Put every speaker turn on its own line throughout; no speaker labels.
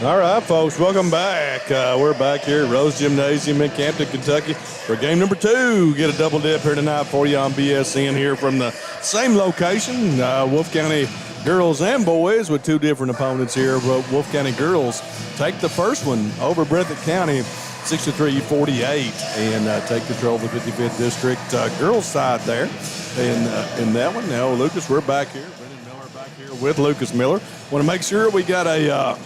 All right, folks, welcome back. We're back here at Rose Gymnasium in Campton, Kentucky for game number 2. Get a double dip here tonight for you on BSN here from the same location. Wolfe County girls and boys with two different opponents here. But Wolfe County girls take the first one over Breathitt County 63-48 and take control of the 55th District girls side there in that one. Now, Lucas, we're back here. Brendan Miller back here with Lucas Miller. Want to make sure we got a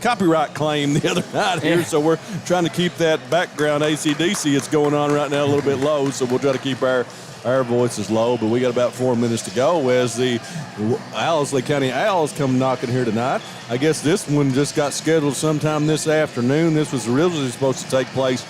copyright claim the other night here, so we're trying to keep that background AC/DC that's going on right now a little bit low, so we'll try to keep our voices low, but we got about 4 minutes to go as the Owsley County Owls come knocking here tonight. I guess this one just got scheduled sometime this afternoon. This was originally supposed to take place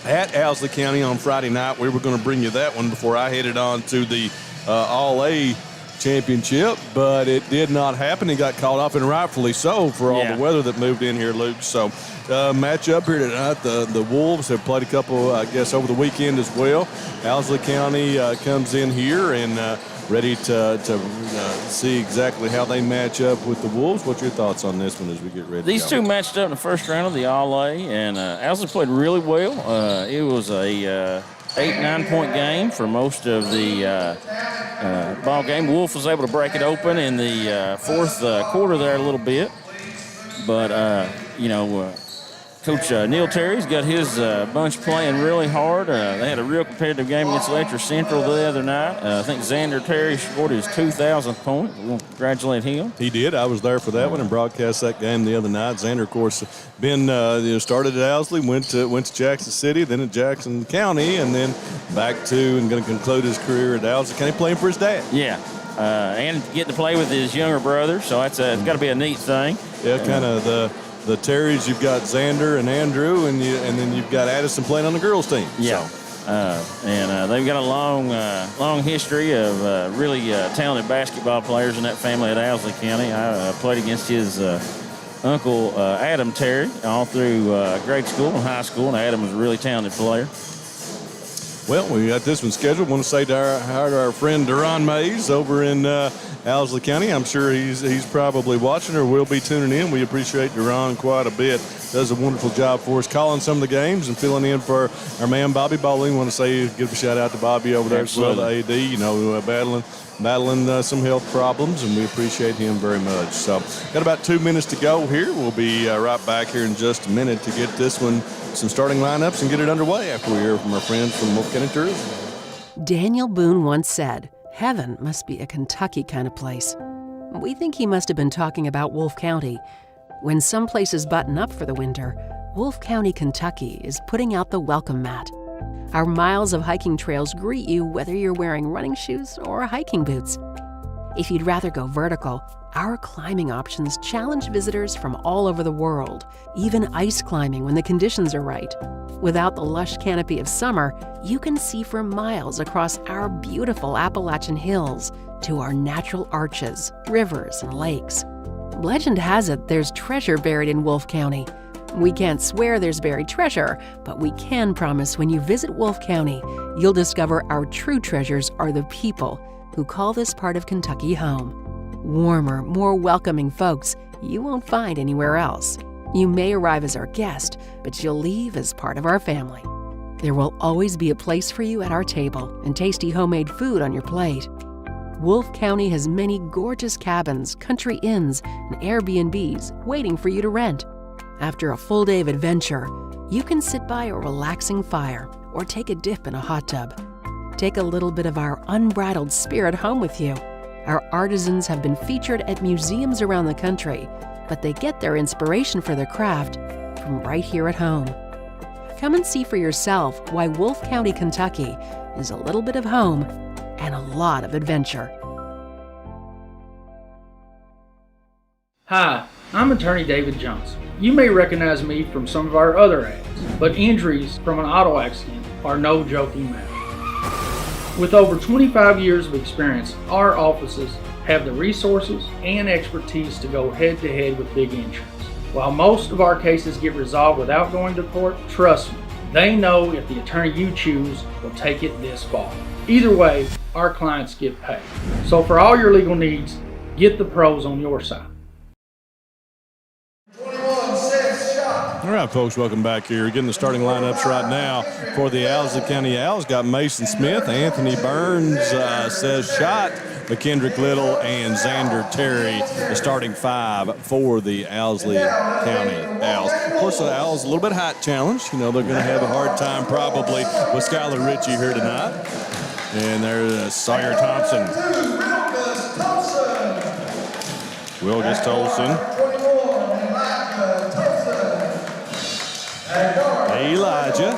at Owsley County on Friday night. We were going to bring you that one before I headed on to the All-A championship, but it did not happen. It got called off, and rightfully so for all the weather that moved in here, Luke. So match up here tonight. The Wolves have played a couple, I guess, over the weekend as well. Owsley County comes in here and ready to see exactly how they match up with the Wolves. What's your thoughts on this one as we get ready?
These two matched up in the first round of the All-A, and Owsley played really well. It was a 8-9 point game for most of the ball game. Wolfe was able to break it open in the fourth quarter there a little bit. But, Coach Neil Terry's got his bunch playing really hard. They had a real competitive game against Letcher Central the other night. I think Xander Terry scored his 2,000th point. We'll congratulate him.
He did. I was there for that one and broadcast that game the other night. Xander, of course, been started at Owsley, went to Jackson City, then at Jackson County, and then back to and going to conclude his career at Owsley County playing for his dad.
Yeah. And get to play with his younger brother, so it's got to be a neat thing.
Yeah, kind of the Terrys. You've got Xander and Andrew, and then you've got Addison playing on the girls' team.
Yeah, so. And they've got a long history of really talented basketball players in that family at Owsley County. I played against his uncle Adam Terry all through grade school and high school, and Adam was a really talented player.
Well, we got this one scheduled. Want to say to our friend Duron Mays over in Owsley County. I'm sure he's probably watching or will be tuning in. We appreciate Duron quite a bit. Does a wonderful job for us calling some of the games and filling in for our man Bobby Bowling. Want to say give a shout out to Bobby over there as well, the AD. Battling some health problems, and we appreciate him very much. So got about 2 minutes to go here. We'll be right back here in just a minute to get this one some starting lineups and get it underway after we hear from our friends from Wolfe County Tourism.
Daniel Boone once said, "Heaven must be a Kentucky kind of place." We think he must have been talking about Wolfe County. When some places button up for the winter, Wolfe County, Kentucky is putting out the welcome mat. Our miles of hiking trails greet you whether you're wearing running shoes or hiking boots. If you'd rather go vertical, our climbing options challenge visitors from all over the world, even ice climbing when the conditions are right. Without the lush canopy of summer, you can see for miles across our beautiful Appalachian hills to our natural arches, rivers, and lakes. Legend has it there's treasure buried in Wolfe County. We can't swear there's buried treasure, but we can promise when you visit Wolfe County, you'll discover our true treasures are the people who call this part of Kentucky home. Warmer, more welcoming folks you won't find anywhere else. You may arrive as our guest, but you'll leave as part of our family. There will always be a place for you at our table and tasty homemade food on your plate. Wolfe County has many gorgeous cabins, country inns, and Airbnbs waiting for you to rent. After a full day of adventure, you can sit by a relaxing fire or take a dip in a hot tub. Take a little bit of our unbridled spirit home with you. Our artisans have been featured at museums around the country, but they get their inspiration for their craft from right here at home. Come and see for yourself why Wolfe County, Kentucky is a little bit of home and a lot of adventure.
Hi, I'm attorney David Johnson. You may recognize me from some of our other ads, but injuries from an auto accident are no joking matter. With over 25 years of experience, our offices have the resources and expertise to go head-to-head with big insurance. While most of our cases get resolved without going to court, trust me, they know if the attorney you choose will take it this far. Either way, our clients get paid. So for all your legal needs, get the pros on your side.
21 All right, folks, welcome back here. Getting the starting lineups right now for the Owsley County Owls. Got Mason Smith, Anthony Burns, says Shot, McKendrick Little, and Xander Terry, the starting 5 for the Owsley County Owls. Of course, the Owls a little bit height challenged. You know, they're going to have a hard time probably with Skylar Ritchie here tonight. And there's Sawyer Thompson. Wilgus Tolson. Elijah,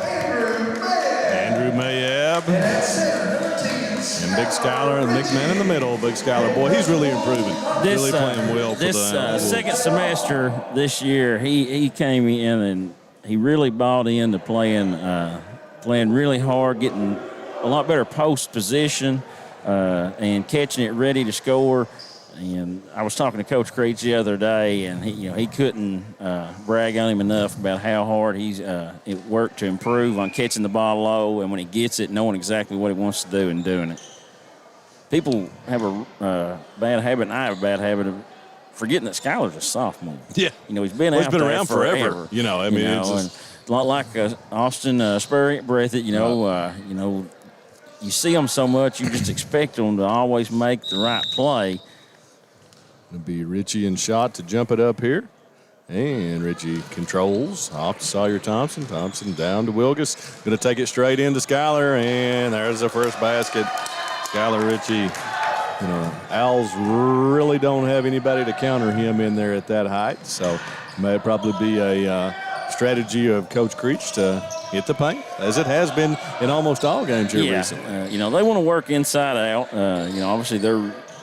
Andrew Mayab, and Big Skylar, and Nick Man in the middle. Big Skylar, boy, he's really improving. Really playing well for the
second semester this year, he came in and he really bought into playing really hard, getting a lot better post position, and catching it ready to score. And I was talking to Coach Creech the other day, and he couldn't brag on him enough about how hard he's it worked to improve on catching the ball low, and when he gets it, knowing exactly what he wants to do and doing it. People have a bad habit, and I have a bad habit of forgetting that Skylar's a sophomore.
Yeah,
he's been out
been
there
around forever. It's
just a lot like Austin Spurrier, Breathitt. You see them so much, you just expect them to always make the right play.
It'll be Ritchie and Shot to jump it up here. And Ritchie controls off to Sawyer Thompson. Thompson down to Wilgus. Going to take it straight into Skylar. And there's the first basket. Skylar Ritchie. Owls really don't have anybody to counter him in there at that height. So it may probably be a strategy of Coach Creech to hit the paint, as it has been in almost all games here recently.
They want to work inside out. Obviously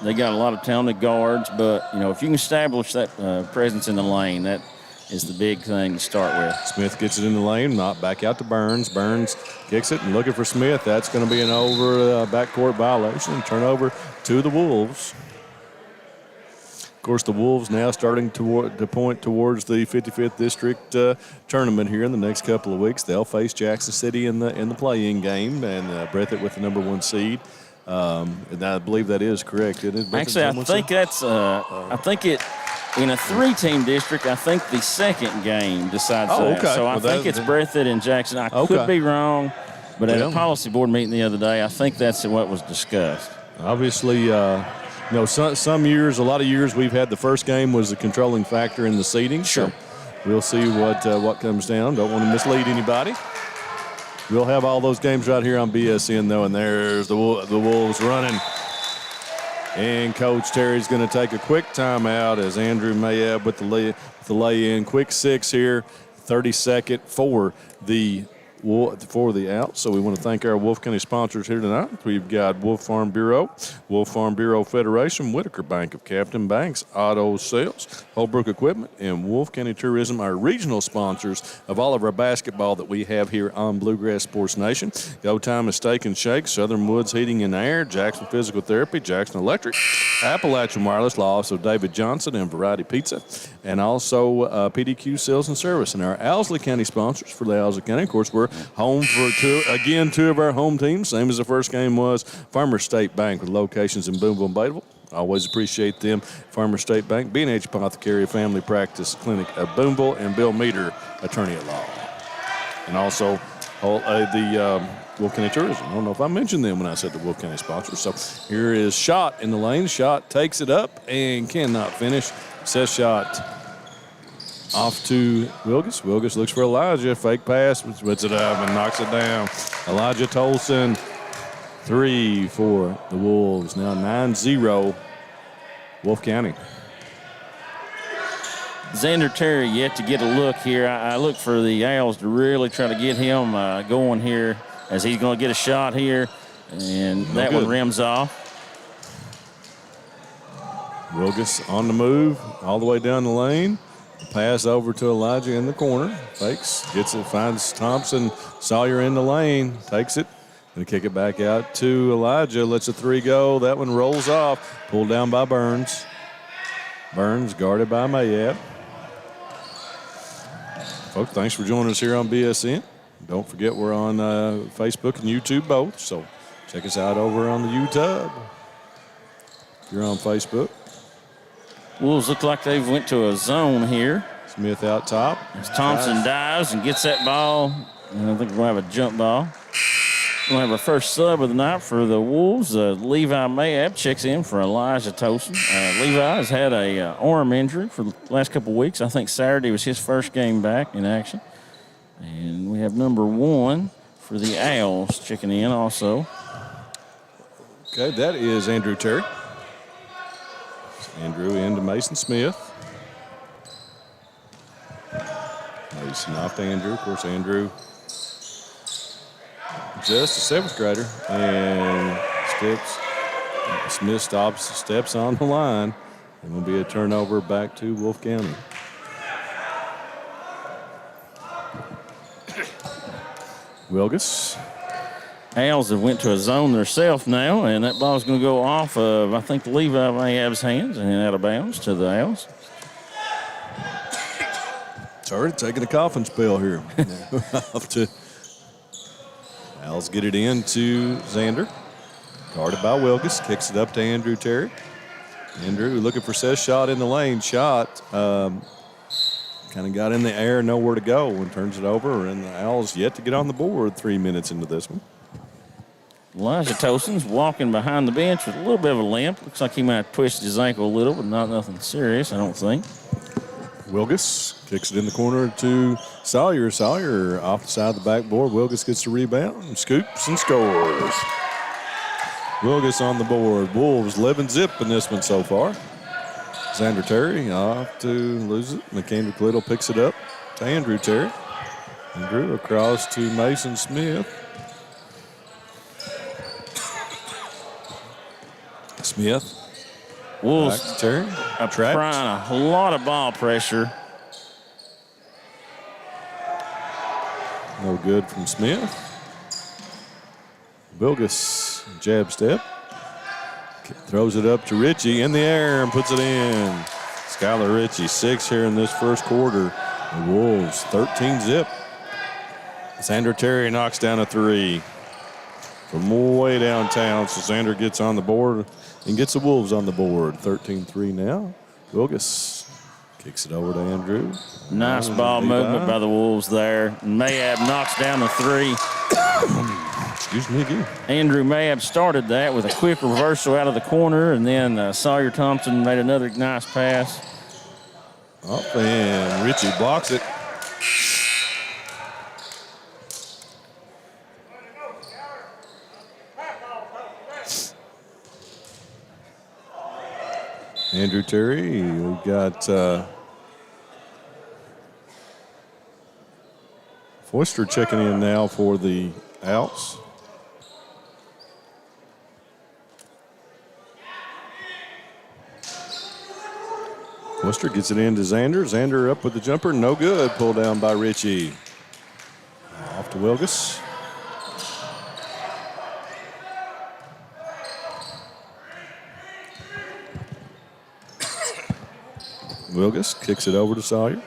they got a lot of talented guards, but, if you can establish that presence in the lane, that is the big thing to start with.
Smith gets it in the lane, not back out to Burns. Burns kicks it and looking for Smith. That's going to be an backcourt violation. Turnover to the Wolves. Of course, the Wolves now starting to point towards the 55th District tournament here in the next couple of weeks. They'll face Jackson City in the play-in game, and Breathitt with the number 1 seed. And I believe that is correct, isn't it?
Actually, I think that's in a 3-team district. I think the second game decides that.
Okay.
So I think it's Breathitt and Jackson. I could be wrong, but at a policy board meeting the other day, I think that's what was discussed.
Obviously, some years, a lot of years, we've had the first game was the controlling factor in the seeding.
Sure.
So we'll see what comes down. Don't want to mislead anybody. We'll have all those games right here on BSN, though, and there's the Wolves running. And Coach Terry's going to take a quick timeout as Andrew Mayab with the lay-in. Quick 6 here, 30-second for the out. So we want to thank our Wolfe County sponsors here tonight. We've got Wolf Farm Bureau Federation, Whitaker Bank of Captain Banks, Auto Sales, Holbrook Equipment, and Wolfe County Tourism, our regional sponsors of all of our basketball that we have here on Bluegrass Sports Nation. Go Time is Steak and Shake, Southern Woods Heating and Air, Jackson Physical Therapy, Jackson Electric, Appalachian Wireless, Law Office of David Johnson, and Variety Pizza, and also PDQ Sales and Service. And our Owsley County sponsors for the Owsley County. Of course, we're home for two of our home teams, same as the first game was. Farmers State Bank with locations in Boonville and Badeville. Always appreciate them. Farmers State Bank, B&H Apothecary, Family Practice Clinic of Boonville, and Bill Meter, Attorney at Law. And also the Wolfe County Tourism. I don't know if I mentioned them when I said the Wolfe County sponsors. So here is Shot in the lane. Shot takes it up and cannot finish. Says Shot. Off to Wilgus. Wilgus looks for Elijah. Fake pass, puts it up and knocks it down. Elijah Tolson, 3 for the Wolves. Now 9-0, Wolfe County.
Xander Terry yet to get a look here. I look for the Owls to really try to get him going here as he's going to get a shot here. And that one rims off.
Wilgus on the move all the way down the lane. Pass over to Elijah in the corner. Fakes, gets it, finds Thompson. Sawyer in the lane, takes it. Going to kick it back out to Elijah. Lets a 3 go. That one rolls off. Pulled down by Burns. Burns guarded by Mayab. Folks, thanks for joining us here on BSN. Don't forget we're on Facebook and YouTube both. So check us out over on the YouTube. If you're on Facebook.
Wolves look like they went to a zone here.
Smith out top.
As Thompson dives and gets that ball, and I think we'll have a jump ball. We'll have our first sub of the night for the Wolves. Levi Mayab checks in for Elijah Tosin. Levi has had a arm injury for the last couple of weeks. I think Saturday was his first game back in action. And we have number 1 for the Owls checking in also.
Okay, that is Andrew Terry. Andrew into Mason Smith. Mason off to Andrew. Of course, Andrew just a 7th grader. And Smith steps on the line. It will be a turnover back to Wolfe County. Wilgus.
Owls have went to a zone themselves now, and that ball's going to go off of, I think, Levi Mayab's hands and out of bounds to the Owls.
It's already taking a coughing spell here. Owls get it in to Xander. Guarded by Wilgus. Kicks it up to Andrew Terry. Andrew looking for Seth's shot in the lane. Shot. Kind of got in the air, nowhere to go, and turns it over. And the Owls yet to get on the board 3 minutes into this one.
Elijah Tosin's walking behind the bench with a little bit of a limp. Looks like he might have twisted his ankle a little, but nothing serious, I don't think.
Wilgus kicks it in the corner to Sawyer. Sawyer off the side of the backboard. Wilgus gets the rebound, scoops and scores. Wilgus on the board. Wolves live and zip in this one so far. Xander Terry off to lose it. McKendrick Little picks it up to Andrew Terry. Andrew across to Mason Smith. Smith.
Wolves
Back to Terry.
trying a lot of ball pressure.
No good from Smith. Wilgus jab step. Throws it up to Ritchie in the air and puts it in. Skylar Ritchie, 6 here in this first quarter. The Wolves, 13 zip. Xander Terry knocks down a 3 from way downtown. So Xander gets on the board and gets the Wolves on the board. 13-3 now. Wilgus kicks it over to Andrew.
Nice ball movement by the Wolves there. Mayab knocks down the 3.
Excuse me again.
Andrew Mayab started that with a quick reversal out of the corner, and then Sawyer Thompson made another nice pass.
Up and Ritchie blocks it. Andrew Terry, we've got Foister checking in now for the Owls. Foister gets it into Xander. Xander up with the jumper, no good. Pulled down by Ritchie. Off to Wilgus. Wilgus kicks it over to Sawyer.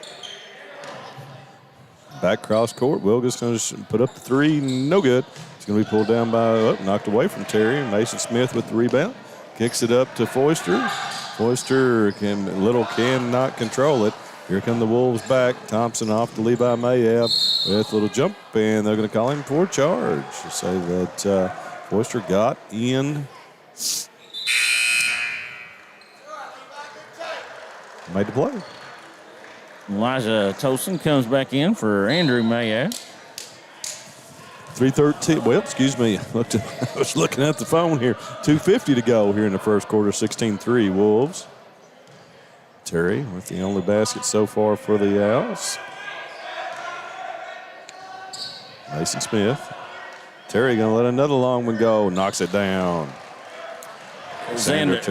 Back cross court. Wilgus going to put up the 3. No good. It's going to be pulled down by, knocked away from Terry. Mason Smith with the rebound. Kicks it up to Foister. Foister cannot control it. Here come the Wolves back. Thompson off to Levi Mayab with a little jump, and they're going to call him for a charge. Say that Foister got in. Made the play.
Elijah Tosin comes back in for Andrew Mayab.
3:13. Well, excuse me. I was looking at the phone here. 2:50 to go here in the first quarter. 16-3 Wolves. Terry with the only basket so far for the Owls. Mason Smith. Terry going to let another long one go. Knocks it down.
Xander's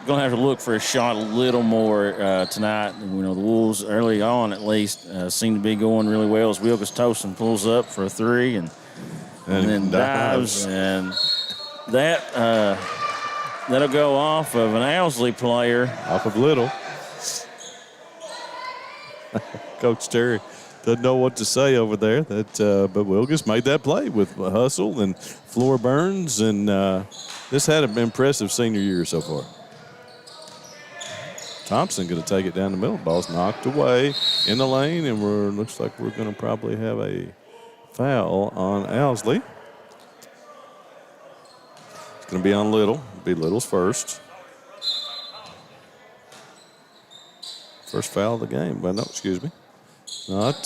going to have to look for a shot a little more tonight. You know, the Wolves early on at least seem to be going really well as Wilgus Tosin pulls up for a 3 and then dives. And that'll go off of an Owsley player.
Off of Little. Coach Terry doesn't know what to say over there. But Wilgus made that play with hustle and floor burns, and this had an impressive senior year so far. Thompson going to take it down the middle. Ball's knocked away in the lane, and looks like we're going to probably have a foul on Owsley. It's going to be on Little. It'll be Little's first. First foul of the game. Well, no, excuse me. Not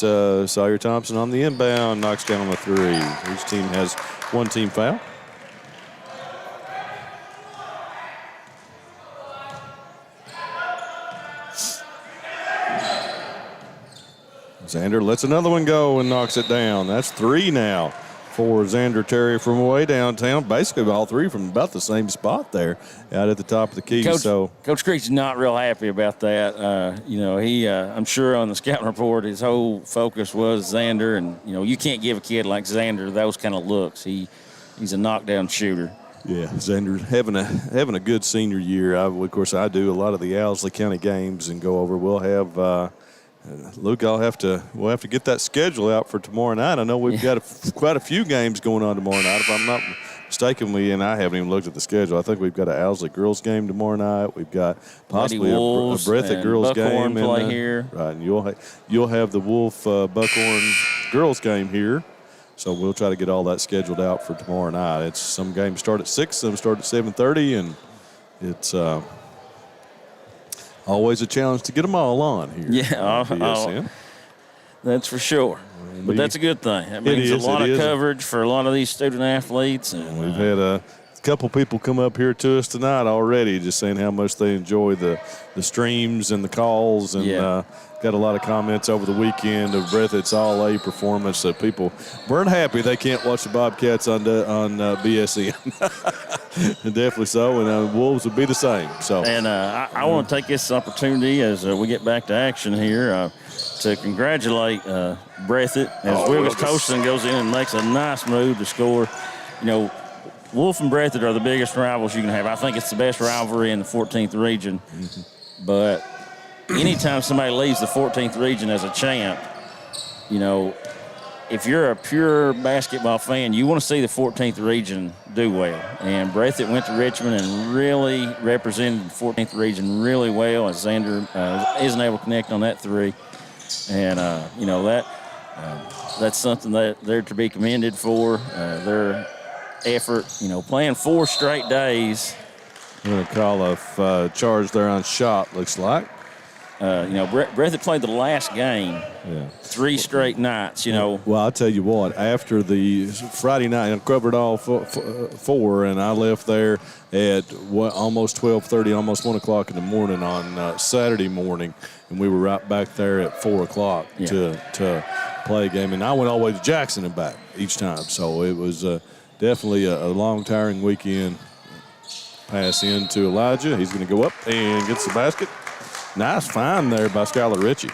Sawyer Thompson on the inbound. Knocks down the three. Each team has one team foul. Xander lets another one go and knocks it down. That's three now for Xander Terry from way downtown. Basically, all three from about the same spot there out at the top of the key.
Coach Creek's not real happy about that. I'm sure on the scouting report, his whole focus was Xander. And, you can't give a kid like Xander those kind of looks. He's a knockdown shooter.
Yeah, Xander's having a good senior year. Of course, I do a lot of the Owsley County games and go over. We'll have Luke, we'll have to get that schedule out for tomorrow night. I know we've got quite a few games going on tomorrow night. If I'm not mistaken, I haven't even looked at the schedule. I think we've got an Owsley girls game tomorrow night. We've got possibly a Breathitt girls
Buckhorn
game.
Play here.
Right, and you'll have the Wolfe Buckhorn girls game here. So we'll try to get all that scheduled out for tomorrow night. It's some games start at 6, some start at 7:30, and it's always a challenge to get them all on here.
Yeah, that's for sure. But that's a good thing. That means a lot of coverage for a lot of these student athletes. And
we've had a couple people come up here to us tonight already, just saying how much they enjoy the streams and the calls, and got a lot of comments over the weekend of Breathitt's All-A performance. So people weren't happy they can't watch the Bobcats on BSN. Definitely so, and Wolves would be the same. So,
and I want to take this opportunity as we get back to action here to congratulate Breathitt as Wilkes Tolson goes in and makes a nice move to score. Wolfe and Breathitt are the biggest rivals you can have. I think it's the best rivalry in the 14th region. Mm-hmm. But anytime somebody leaves the 14th region as a champ, if you're a pure basketball fan, you want to see the 14th region do well. And Breathitt went to Richmond and really represented the 14th region really well, as Xander isn't able to connect on that three. And, that's something that they're to be commended for. Their effort, playing 4 straight days.
I'm going to call a charge there on shot, looks like.
Breathitt played the last game 3 straight nights,
Well, I'll tell you what, after the Friday night, I covered all 4, and I left there at almost 12:30, almost 1 o'clock in the morning on Saturday morning, and we were right back there at 4 o'clock to play a game. And I went all the way to Jackson and back each time, so it was definitely a long, tiring weekend. Pass in to Elijah. He's going to go up and gets the basket. Nice find there by Skylar Ritchie.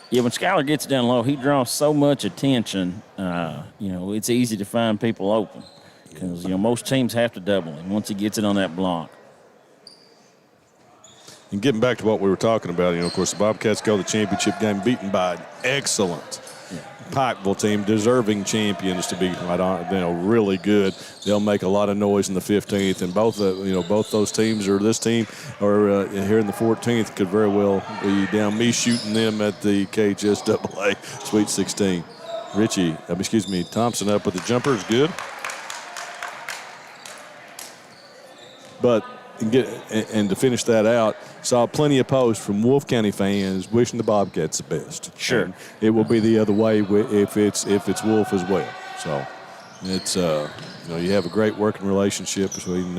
Yeah, when Skylar gets down low, he draws so much attention. It's easy to find people open because, most teams have to double him once he gets it on that block.
And getting back to what we were talking about, of course, the Bobcats go to the championship game beaten by an excellent Pikeville team, deserving champions to be really good. They'll make a lot of noise in the 15th, and both those teams or this team or here in the 14th could very well be down me shooting them at the KHSAA Sweet 16. Thompson up with the jumper is good, but and to finish that out, saw plenty of posts from Wolfe County fans wishing the Bobcats the best.
Sure,
and it will be the other way if it's Wolfe as well. So it's you have a great working relationship between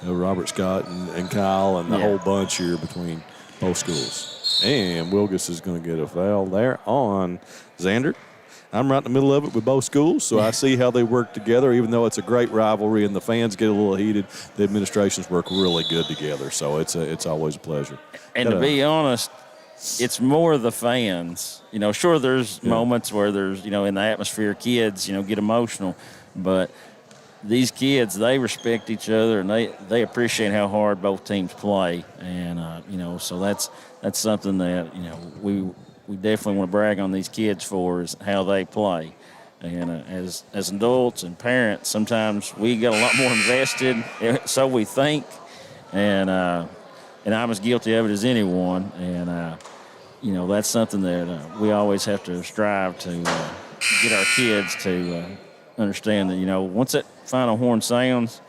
Robert Scott and Kyle and the whole bunch here between both schools. And Wilgus is going to get a foul there on Xander. I'm right in the middle of it with both schools, so I see how they work together. Even though it's a great rivalry and the fans get a little heated, the administrations work really good together. So it's always a pleasure.
And to be honest, it's more the fans. Sure, there's moments where there's, in the atmosphere, kids, get emotional. But these kids, they respect each other, and they appreciate how hard both teams play. And, so that's something that, we definitely want to brag on these kids for is how they play. And as adults and parents, sometimes we get a lot more invested, so we think. And, and I'm as guilty of it as anyone. And, you know, that's something that we always have to strive to get our kids to understand that, you know, once that final horn sounds,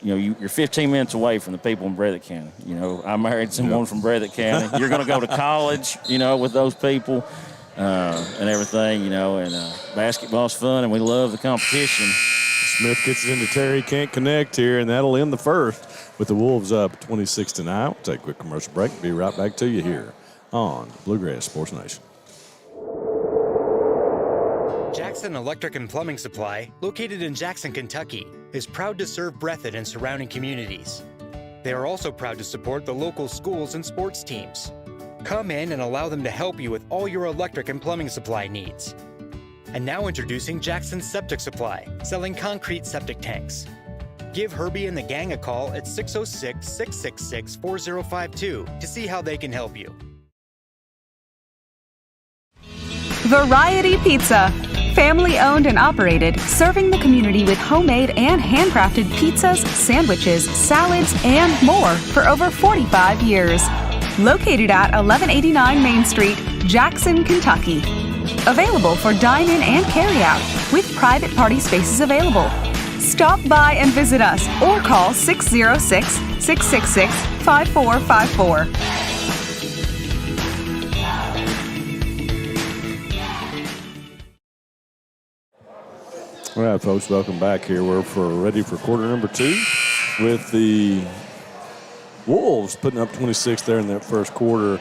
you know, you're 15 minutes away from the people in Breathitt County. You know, I married someone from Breathitt County. You're going to go to college, you know, with those people and everything, you know, and basketball's fun, and we love the competition.
Smith gets it into Terry, can't connect here, and that'll end the first with the Wolves up 26-9. We'll take a quick commercial break. Be right back to you here on Bluegrass Sports Nation.
Jackson Electric and Plumbing Supply, located in Jackson, Kentucky, is proud to serve Breathitt and surrounding communities. They are also proud to support the local schools and sports teams. Come in and allow them to help you with all your electric and plumbing supply needs. And now introducing Jackson Septic Supply, selling concrete septic tanks. Give Herbie and the gang a call at 606-666-4052 to see how they can help you.
Variety Pizza. Family owned and operated, serving the community with homemade and handcrafted pizzas, sandwiches, salads, and more for over 45 years. Located at 1189 Main Street, Jackson, Kentucky. Available for dine-in and carry-out, with private party spaces available. Stop by and visit us or call 606-666-5454.
All right, folks, welcome back here. We're ready for quarter number 2 with the Wolves putting up 26 there in that first quarter.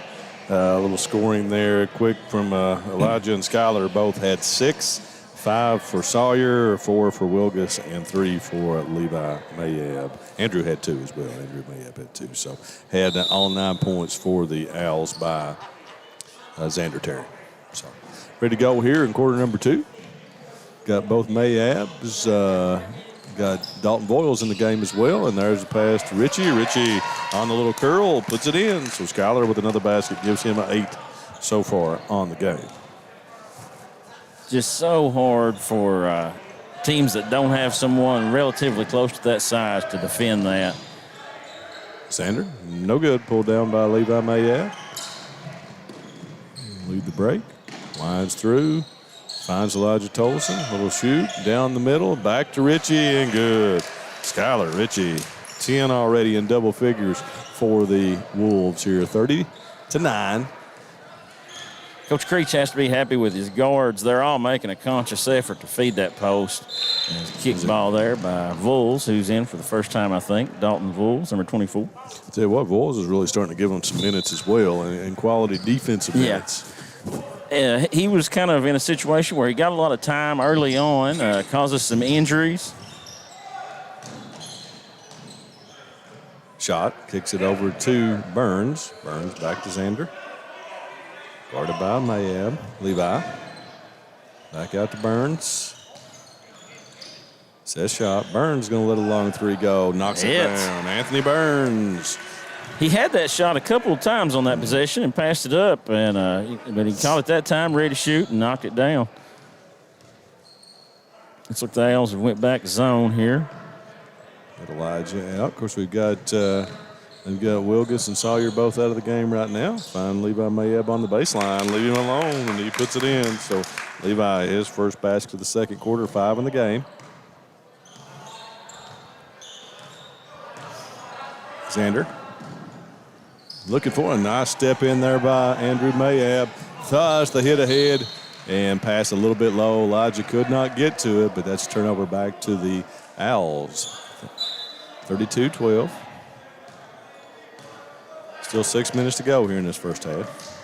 A little scoring there quick from Elijah and Skyler. Both had 6, 5 for Sawyer, 4 for Wilgus, and 3 for Levi Mayab. Andrew had 2 as well. Andrew Mayab had 2. So had all 9 points for the Owls by Xander Terry. So ready to go here in quarter number 2. Got both Mayabs, got Dalton Boyles in the game as well, and there's a pass to Richie. Richie on the little curl, puts it in. So Skyler with another basket gives him an 8 so far on the game.
Just so hard for teams that don't have someone relatively close to that size to defend that.
Xander, no good, pulled down by Levi Mayab. Lead the break, winds through. Finds Elijah Tolson, little shoot, down the middle, back to Richie, and good. Skyler, Richie, 10 already in double figures for the Wolves here, 30-9.
Coach Creech has to be happy with his guards. They're all making a conscious effort to feed that post. And it's a kick ball there by Voles, who's in for the first time, I think. Dalton Voles, number 24.
I'll tell you what, Voles is really starting to give them some minutes as well, and quality defensive minutes.
He was kind of in a situation where he got a lot of time early on, caused us some injuries.
Shot, kicks it over to Burns. Burns back to Xander. Guarded by Mayab. Levi. Back out to Burns. Says shot. Burns going to let a long 3 go. Knocks it down. Anthony Burns.
He had that shot a couple of times on that possession and passed it up, and but he caught it that time, ready to shoot, and knocked it down. Looks like the Owls went back zone here.
Got Elijah out. Of course, we've got Wilgus and Sawyer both out of the game right now. Find Levi Mayab on the baseline. Leave him alone, and he puts it in. So Levi, his first basket of the second quarter, 5 in the game. Xander. Looking for a nice step in there by Andrew Mayab. Thus, the hit ahead and pass a little bit low. Elijah could not get to it, but that's turnover back to the Owls. 32-12. Still 6 minutes to go here in this first half.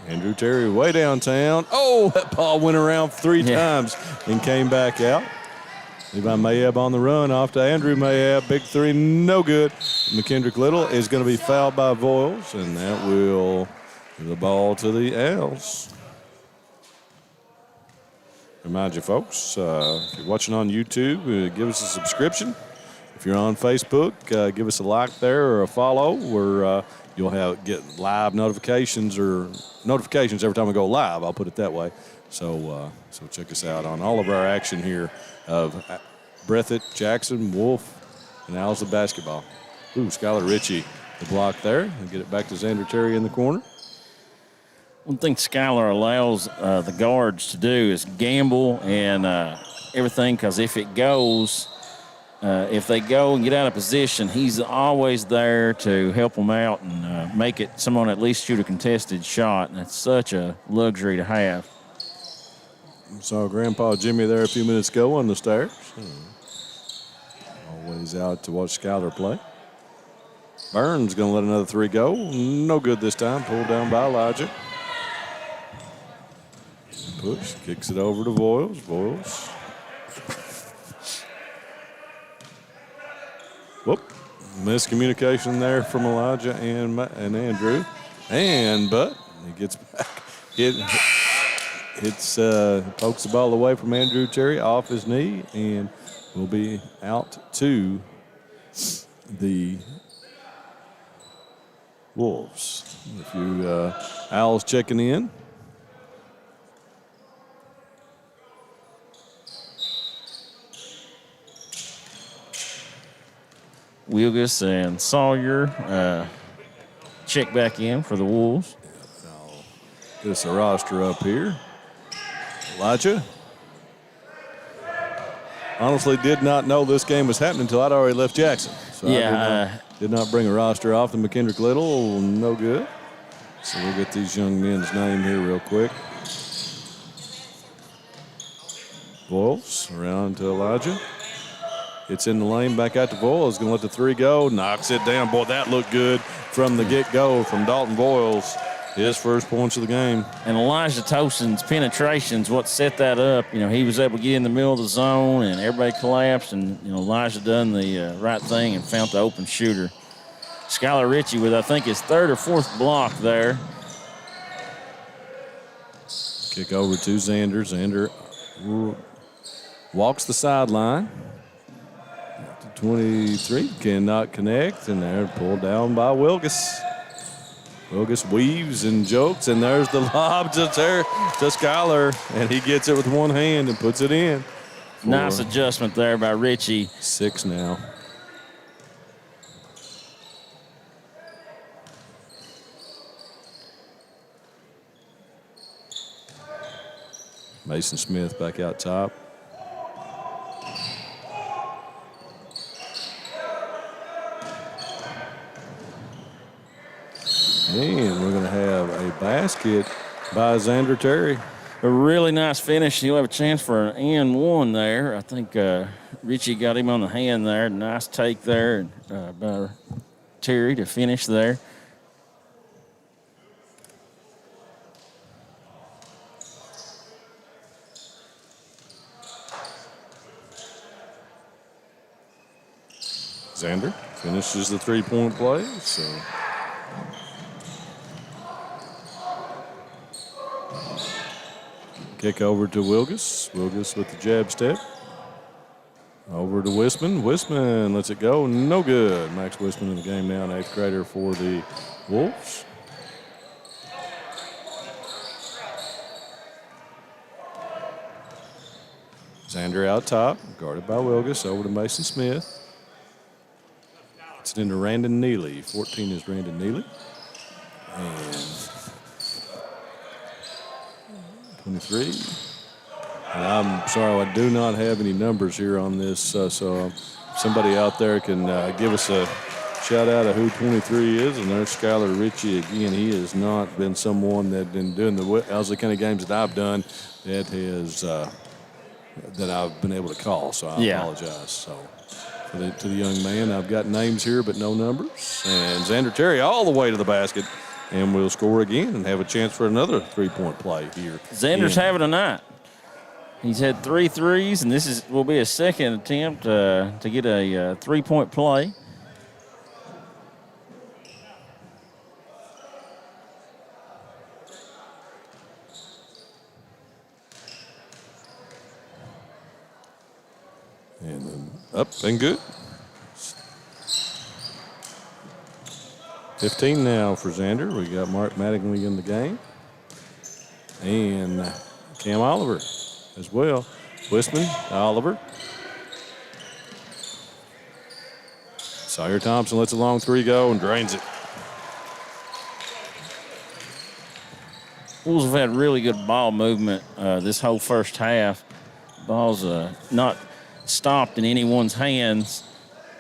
Andrew Terry way downtown. Oh, that ball went around 3 times and came back out. Levi Mayab on the run off to Andrew Mayab. Big 3, no good. McKendrick Little is going to be fouled by Voiles, and that will give the ball to the Owls. Remind you, folks, if you're watching on YouTube, give us a subscription. If you're on Facebook, give us a like there or a follow, where you'll get live notifications every time we go live. I'll put it that way. So check us out on all of our action here of Breathitt, Jackson, Wolfe, and Owsley basketball. Ooh, Skylar Ritchie, the block there. And get it back to Xander Terry in the corner.
One thing Skylar allows the guards to do is gamble and everything, because if it goes, if they go and get out of position, he's always there to help them out and make it someone at least shoot a contested shot. And that's such a luxury to have.
Saw Grandpa Jimmy there a few minutes ago on the stairs. Always out to watch Skylar play. Burns going to let another three go. No good this time. Pulled down by Elijah. Push, kicks it over to Voiles. Voiles. Whoop. Miscommunication there from Elijah and Andrew. But he gets back. Pokes the ball away from Andrew Terry off his knee and will be out to the Wolves. A few Owls checking in.
Wilgus and Sawyer check back in for the Wolves.
I'll get us a roster up here. Elijah. Honestly, did not know this game was happening until I'd already left Jackson. So I did not bring a roster off the McKendrick Little. No good. So we'll get these young men's name here real quick. Voiles around to Elijah. It's in the lane, back out to Voiles. Going to let the three go. Knocks it down. Boy, that looked good from the get-go from Dalton Voiles. His first points of the game.
And Elijah Towson's penetration's what set that up. You know, he was able to get in the middle of the zone, and everybody collapsed, and, you know, Elijah done the right thing and found the open shooter. Skylar Ritchie with, I think, his third or fourth block there.
Kick over to Xander. Xander walks the sideline. 23 cannot connect, and they're pulled down by Wilgus. Wilgus weaves and jokes, and there's the lob to Skylar, and he gets it with one hand and puts it in.
Nice adjustment there by Ritchie.
6 now. Mason Smith back out top. And we're going to have a basket by Xander Terry.
A really nice finish. He'll have a chance for an N1 there. I think Ritchie got him on the hand there. Nice take there by Terry to finish there.
Xander finishes the three-point play. So kick over to Wilgus. Wilgus with the jab step. Over to Wisman. Wisman lets it go. No good. Max Wisman in the game now, an 8th grader for the Wolves. Xander out top, guarded by Wilgus. Over to Mason Smith. It's into Randon Neely. 14 is Randon Neely. And 23. And I'm sorry, I do not have any numbers here on this, so somebody out there can give us a shout out of who 23 is. And there's Skylar Ritchie again. He has not been someone that been doing the Owsley County games that I've done that has that I've been able to call. So I apologize. So to the young man, I've got names here but no numbers. And Xander Terry all the way to the basket. And we'll score again and have a chance for another three-point play here.
Xander's having a night. He's had 3 threes, and this will be a second attempt to get a three-point play.
And then up and good. 15 now for Xander. We got Mark Mattingly in the game. And Cam Oliver as well. Wistman, Oliver. Sawyer Thompson lets a long three go and drains it.
Wolves have had really good ball movement this whole first half. Ball's not stopped in anyone's hands.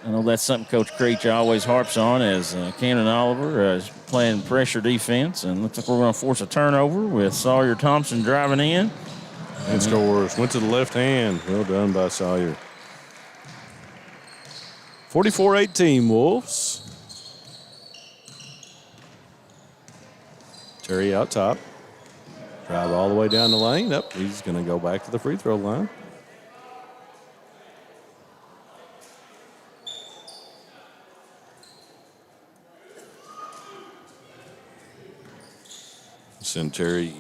I know that's something Coach Creech always harps on as Camden Oliver is playing pressure defense. And looks like we're going to force a turnover with Sawyer Thompson driving in.
And scores. Went to the left hand. Well done by Sawyer. 44-18 Wolves. Terry out top. Drive all the way down the lane. Up. He's going to go back to the free throw line. Send Terry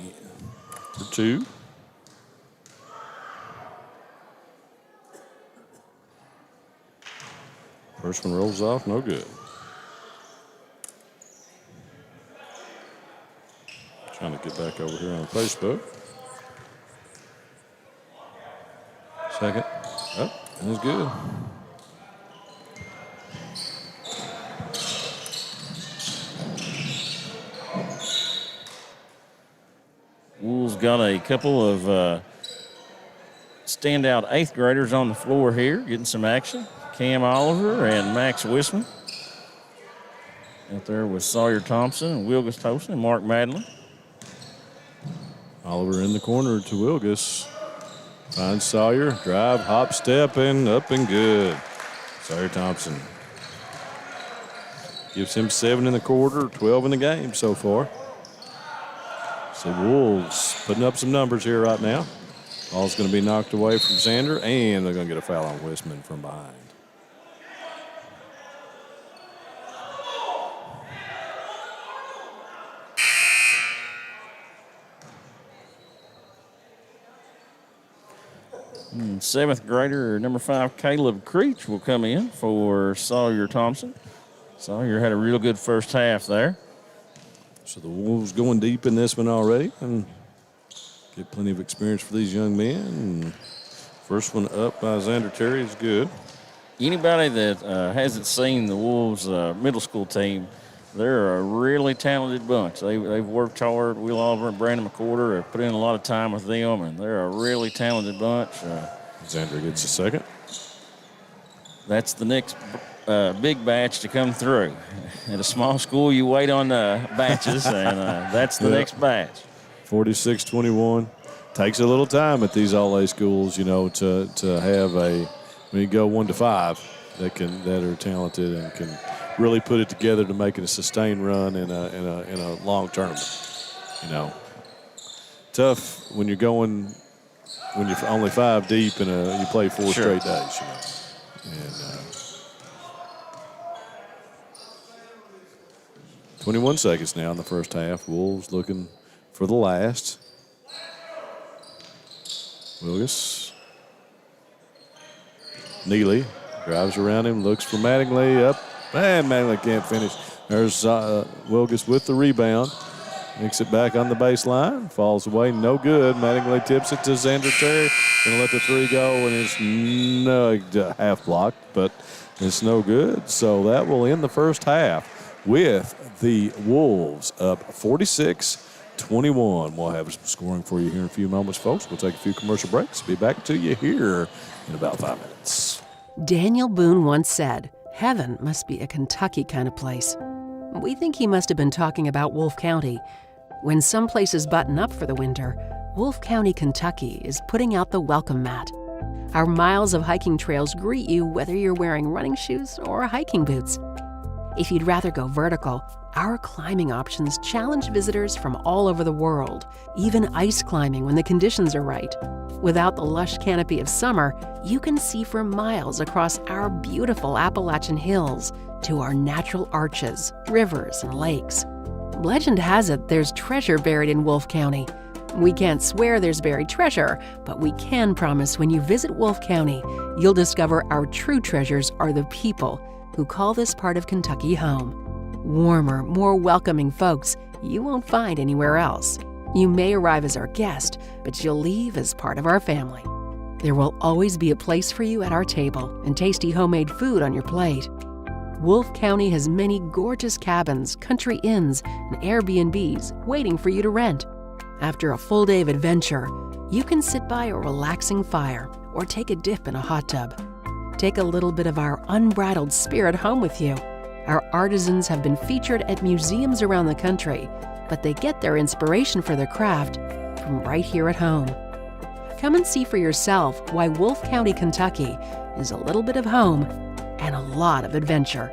for two. First one rolls off, no good. Trying to get back over here on Facebook. Second. Oh, that was good.
Wolves got a couple of standout eighth graders on the floor here, getting some action. Cam Oliver and Max Wistman. Out there with Sawyer Thompson and Wilgus Tosin and Mark Madlin.
Oliver in the corner to Wilgus. Finds Sawyer, drive, hop, step, and up and good. Sawyer Thompson gives him 7 in the quarter, 12 in the game so far. So Wolves putting up some numbers here right now. Ball's going to be knocked away from Xander, and they're going to get a foul on Wistman from behind.
Seventh grader, number 5, Caleb Creech will come in for Sawyer Thompson. Sawyer had a real good first half there.
So the Wolves going deep in this one already and get plenty of experience for these young men. And first one up by Xander Terry is good.
Anybody that hasn't seen the Wolves middle school team, they're a really talented bunch. They've worked hard. Will Oliver and Brandon McCorder have put in a lot of time with them, and they're a really talented bunch.
Xander gets a second.
That's the next big batch to come through. At a small school, you wait on batches, and that's the next batch.
46-21. Takes a little time at these all-A schools, you know, to have when you go 1 to 5 that are talented and can really put it together to make it a sustained run in a long tournament. You know, tough when you're only 5 deep and you play 4 straight days. You know, and 21 seconds now in the first half. Wolves looking for the last. Wilgus. Neely drives around him, looks for Mattingly up. And Mattingly can't finish. There's Wilgus with the rebound. Makes it back on the baseline. Falls away, no good. Mattingly tips it to Xander Terry. Gonna let the 3 go, and it's half blocked, but it's no good. So that will end the first half with the Wolves up 46-21. We'll have some scoring for you here in a few moments, folks. We'll take a few commercial breaks. Be back to you here in about 5 minutes.
Daniel Boone once said, "Heaven must be a Kentucky kind of place." We think he must have been talking about Wolfe County. When some places button up for the winter, Wolfe County, Kentucky is putting out the welcome mat. Our miles of hiking trails greet you whether you're wearing running shoes or hiking boots. If you'd rather go vertical, our climbing options challenge visitors from all over the world, even ice climbing when the conditions are right. Without the lush canopy of summer, you can see for miles across our beautiful Appalachian hills to our natural arches, rivers, and lakes. Legend has it there's treasure buried in Wolfe County. We can't swear there's buried treasure, but we can promise when you visit Wolfe County, you'll discover our true treasures are the people who call this part of Kentucky home. Warmer, more welcoming folks you won't find anywhere else. You may arrive as our guest, but you'll leave as part of our family. There will always be a place for you at our table and tasty homemade food on your plate. Wolfe County has many gorgeous cabins, country inns, and Airbnbs waiting for you to rent. After a full day of adventure, you can sit by a relaxing fire or take a dip in a hot tub. Take a little bit of our unbridled spirit home with you. Our artisans have been featured at museums around the country, but they get their inspiration for their craft from right here at home. Come and see for yourself why Wolfe County, Kentucky is a little bit of home and a lot of adventure.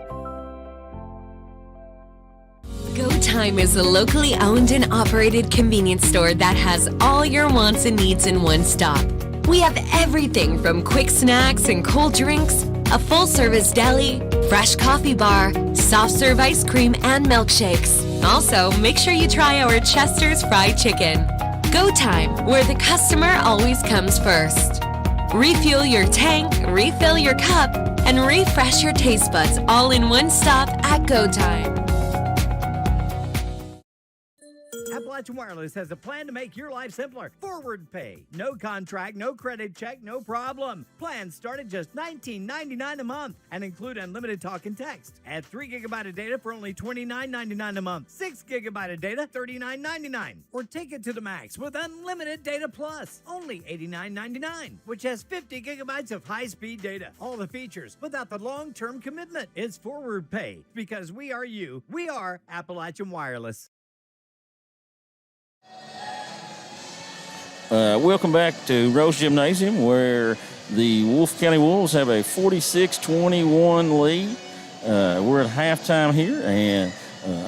Go Time is a locally owned and operated convenience store that has all your wants and needs in one stop. We have everything from quick snacks and cold drinks, a full-service deli, fresh coffee bar, soft-serve ice cream, and milkshakes. Also, make sure you try our Chester's Fried Chicken. Go Time, where the customer always comes first. Refuel your tank, refill your cup, and refresh your taste buds all in one stop at Go Time.
Appalachian Wireless has a plan to make your life simpler. Forward pay. No contract, no credit check, no problem. Plans start at just $19.99 a month and include unlimited talk and text. Add 3 gigabyte of data for only $29.99 a month. 6 gigabyte of data, $39.99. Or take it to the max with unlimited data plus, only $89.99, which has 50 gigabytes of high-speed data. All the features without the long-term commitment. It's forward pay because we are you. We are Appalachian Wireless.
Welcome back to Rose Gymnasium, where the Wolfe County Wolves have a 46-21 lead. We're at halftime here, and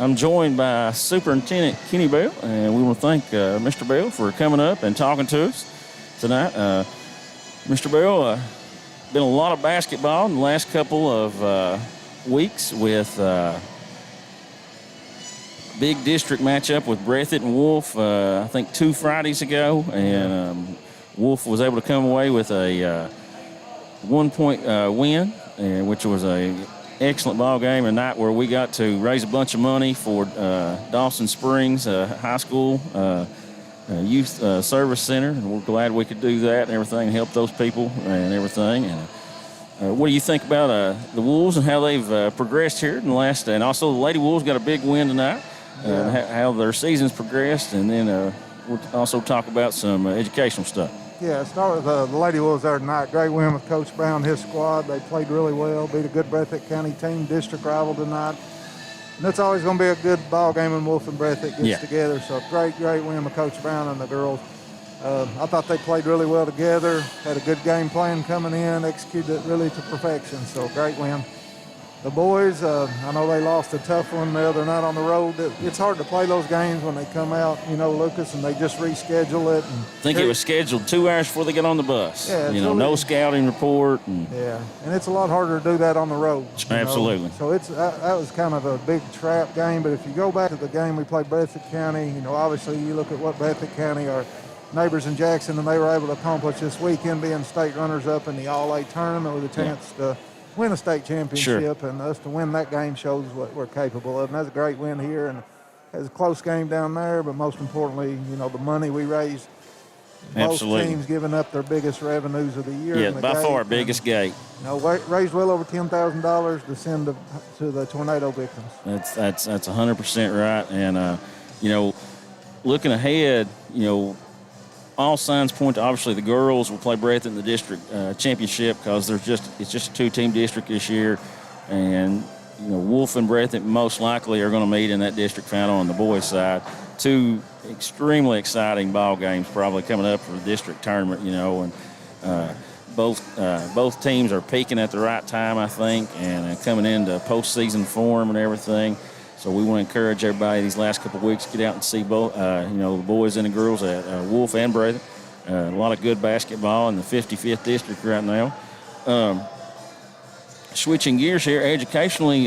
I'm joined by Superintendent Kenny Bell, and we want to thank Mr. Bell for coming up and talking to us tonight. Mr. Bell, been a lot of basketball in the last couple of weeks with big district matchup with Breathitt and Wolfe, I think 2 Fridays ago, and Wolfe was able to come away with a 1-point win, which was a excellent ball game, a night where we got to raise a bunch of money for Dawson Springs High School Youth Service Center, and we're glad we could do that and everything, help those people and everything. And what do you think about the Wolves and how they've progressed here in the last, and also the Lady Wolves got a big win tonight? How their season's progressed, and then we'll also talk about some educational stuff.
Yeah, start with the Lady Wolves there tonight. Great win with Coach Brown and his squad. They played really well, beat a good Breathitt County team, district rival tonight. And it's always going to be a good ball game when Wolfe and Breathitt gets together. So great win with Coach Brown and the girls. I thought they played really well together, had a good game plan coming in, executed it really to perfection. So great win. The boys, I know they lost a tough one the other night on the road. It's hard to play those games when they come out, Lucas, and they just reschedule it.
I think it was scheduled 2 hours before they get on the bus.
Yeah,
no scouting report. And
it's a lot harder to do that on the road.
Absolutely.
So that was kind of a big trap game. But if you go back to the game we played Breathitt County, obviously you look at what Breathitt County, our neighbors in Jackson, and they were able to accomplish this weekend, being state runners-up in the All-A tournament with a chance to win a state championship, and us to win that game shows what we're capable of. And that's a great win here, and it was a close game down there, but most importantly, the money we raised. Both teams giving up their biggest revenues of the year.
Yeah, by far biggest gate.
Raised well over $10,000 to send to the tornado victims.
That's 100% right, and looking ahead, all signs point to obviously the girls will play Breathitt in the district championship because it's just a 2-team district this year, and Wolfe and Breathitt most likely are going to meet in that district final on the boys' side. 2 extremely exciting ball games probably coming up for the district tournament, and both teams are peaking at the right time, I think, and coming into postseason form and everything. So we want to encourage everybody these last couple of weeks to get out and see both, the boys and the girls at Wolfe and Breathitt. A lot of good basketball in the 55th district right now. Switching gears here, educationally,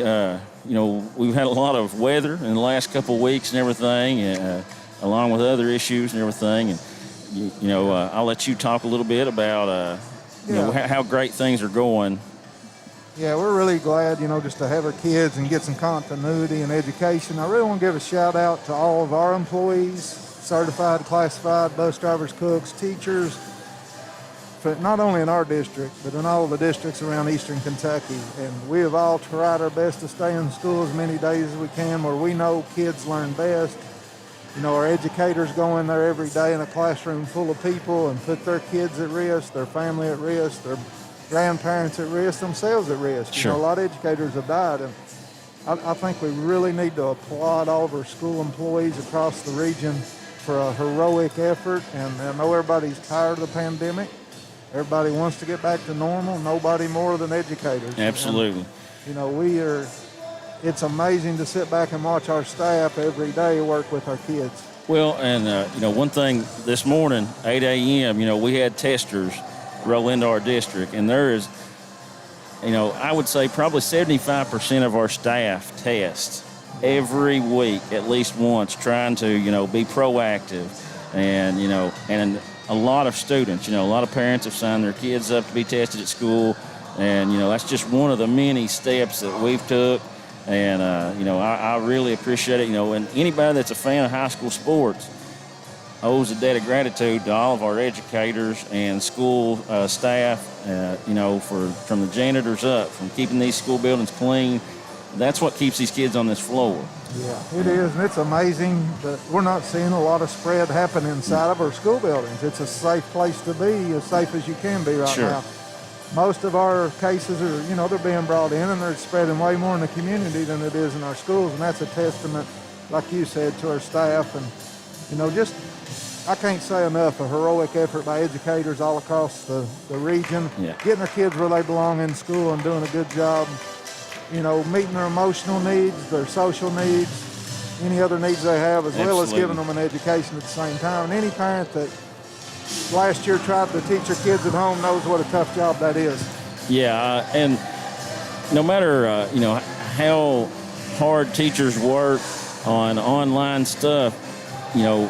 we've had a lot of weather in the last couple of weeks and everything, along with other issues and everything. And I'll let you talk a little bit about how great things are going.
Yeah, we're really glad, just to have our kids and get some continuity in education. I really want to give a shout out to all of our employees, certified, classified bus drivers, cooks, teachers, not only in our district, but in all the districts around eastern Kentucky. And we have all tried our best to stay in school as many days as we can where we know kids learn best. You know, our educators go in there every day in a classroom full of people and put their kids at risk, their family at risk, their grandparents at risk, themselves at risk.
Sure.
You know, a lot of educators have died. And I think we really need to applaud all of our school employees across the region for a heroic effort. And I know everybody's tired of the pandemic. Everybody wants to get back to normal, nobody more than educators.
Absolutely.
And, you know, it's amazing to sit back and watch our staff every day work with our kids.
Well, and, you know, one thing this morning, 8 a.m., you know, we had testers roll into our district, and there is, you know, I would say probably 75% of our staff test every week at least once, trying to, you know, be proactive. And, you know, and a lot of students, you know, a lot of parents have signed their kids up to be tested at school. And, you know, that's just one of the many steps that we've took. And, you know, I really appreciate it. You know, and anybody that's a fan of high school sports owes a debt of gratitude to all of our educators and school staff, you know, from the janitors up, from keeping these school buildings clean. That's what keeps these kids on this floor.
Yeah, it is, and it's amazing that we're not seeing a lot of spread happen inside of our school buildings. It's a safe place to be, as safe as you can be right
Sure.
now. Most of our cases are, you know, they're being brought in and they're spreading way more in the community than it is in our schools, and that's a testament, like you said, to our staff. And, you know, just, I can't say enough, a heroic effort by educators all across the region, getting their kids where they belong in school and doing a good job, you know, meeting their emotional needs, their social needs, any other needs they have, as well as giving them an education at the same time. And any parent that last year tried to teach their kids at home knows what a tough job that is.
Yeah, and no matter, you know, how hard teachers work on online stuff, you know,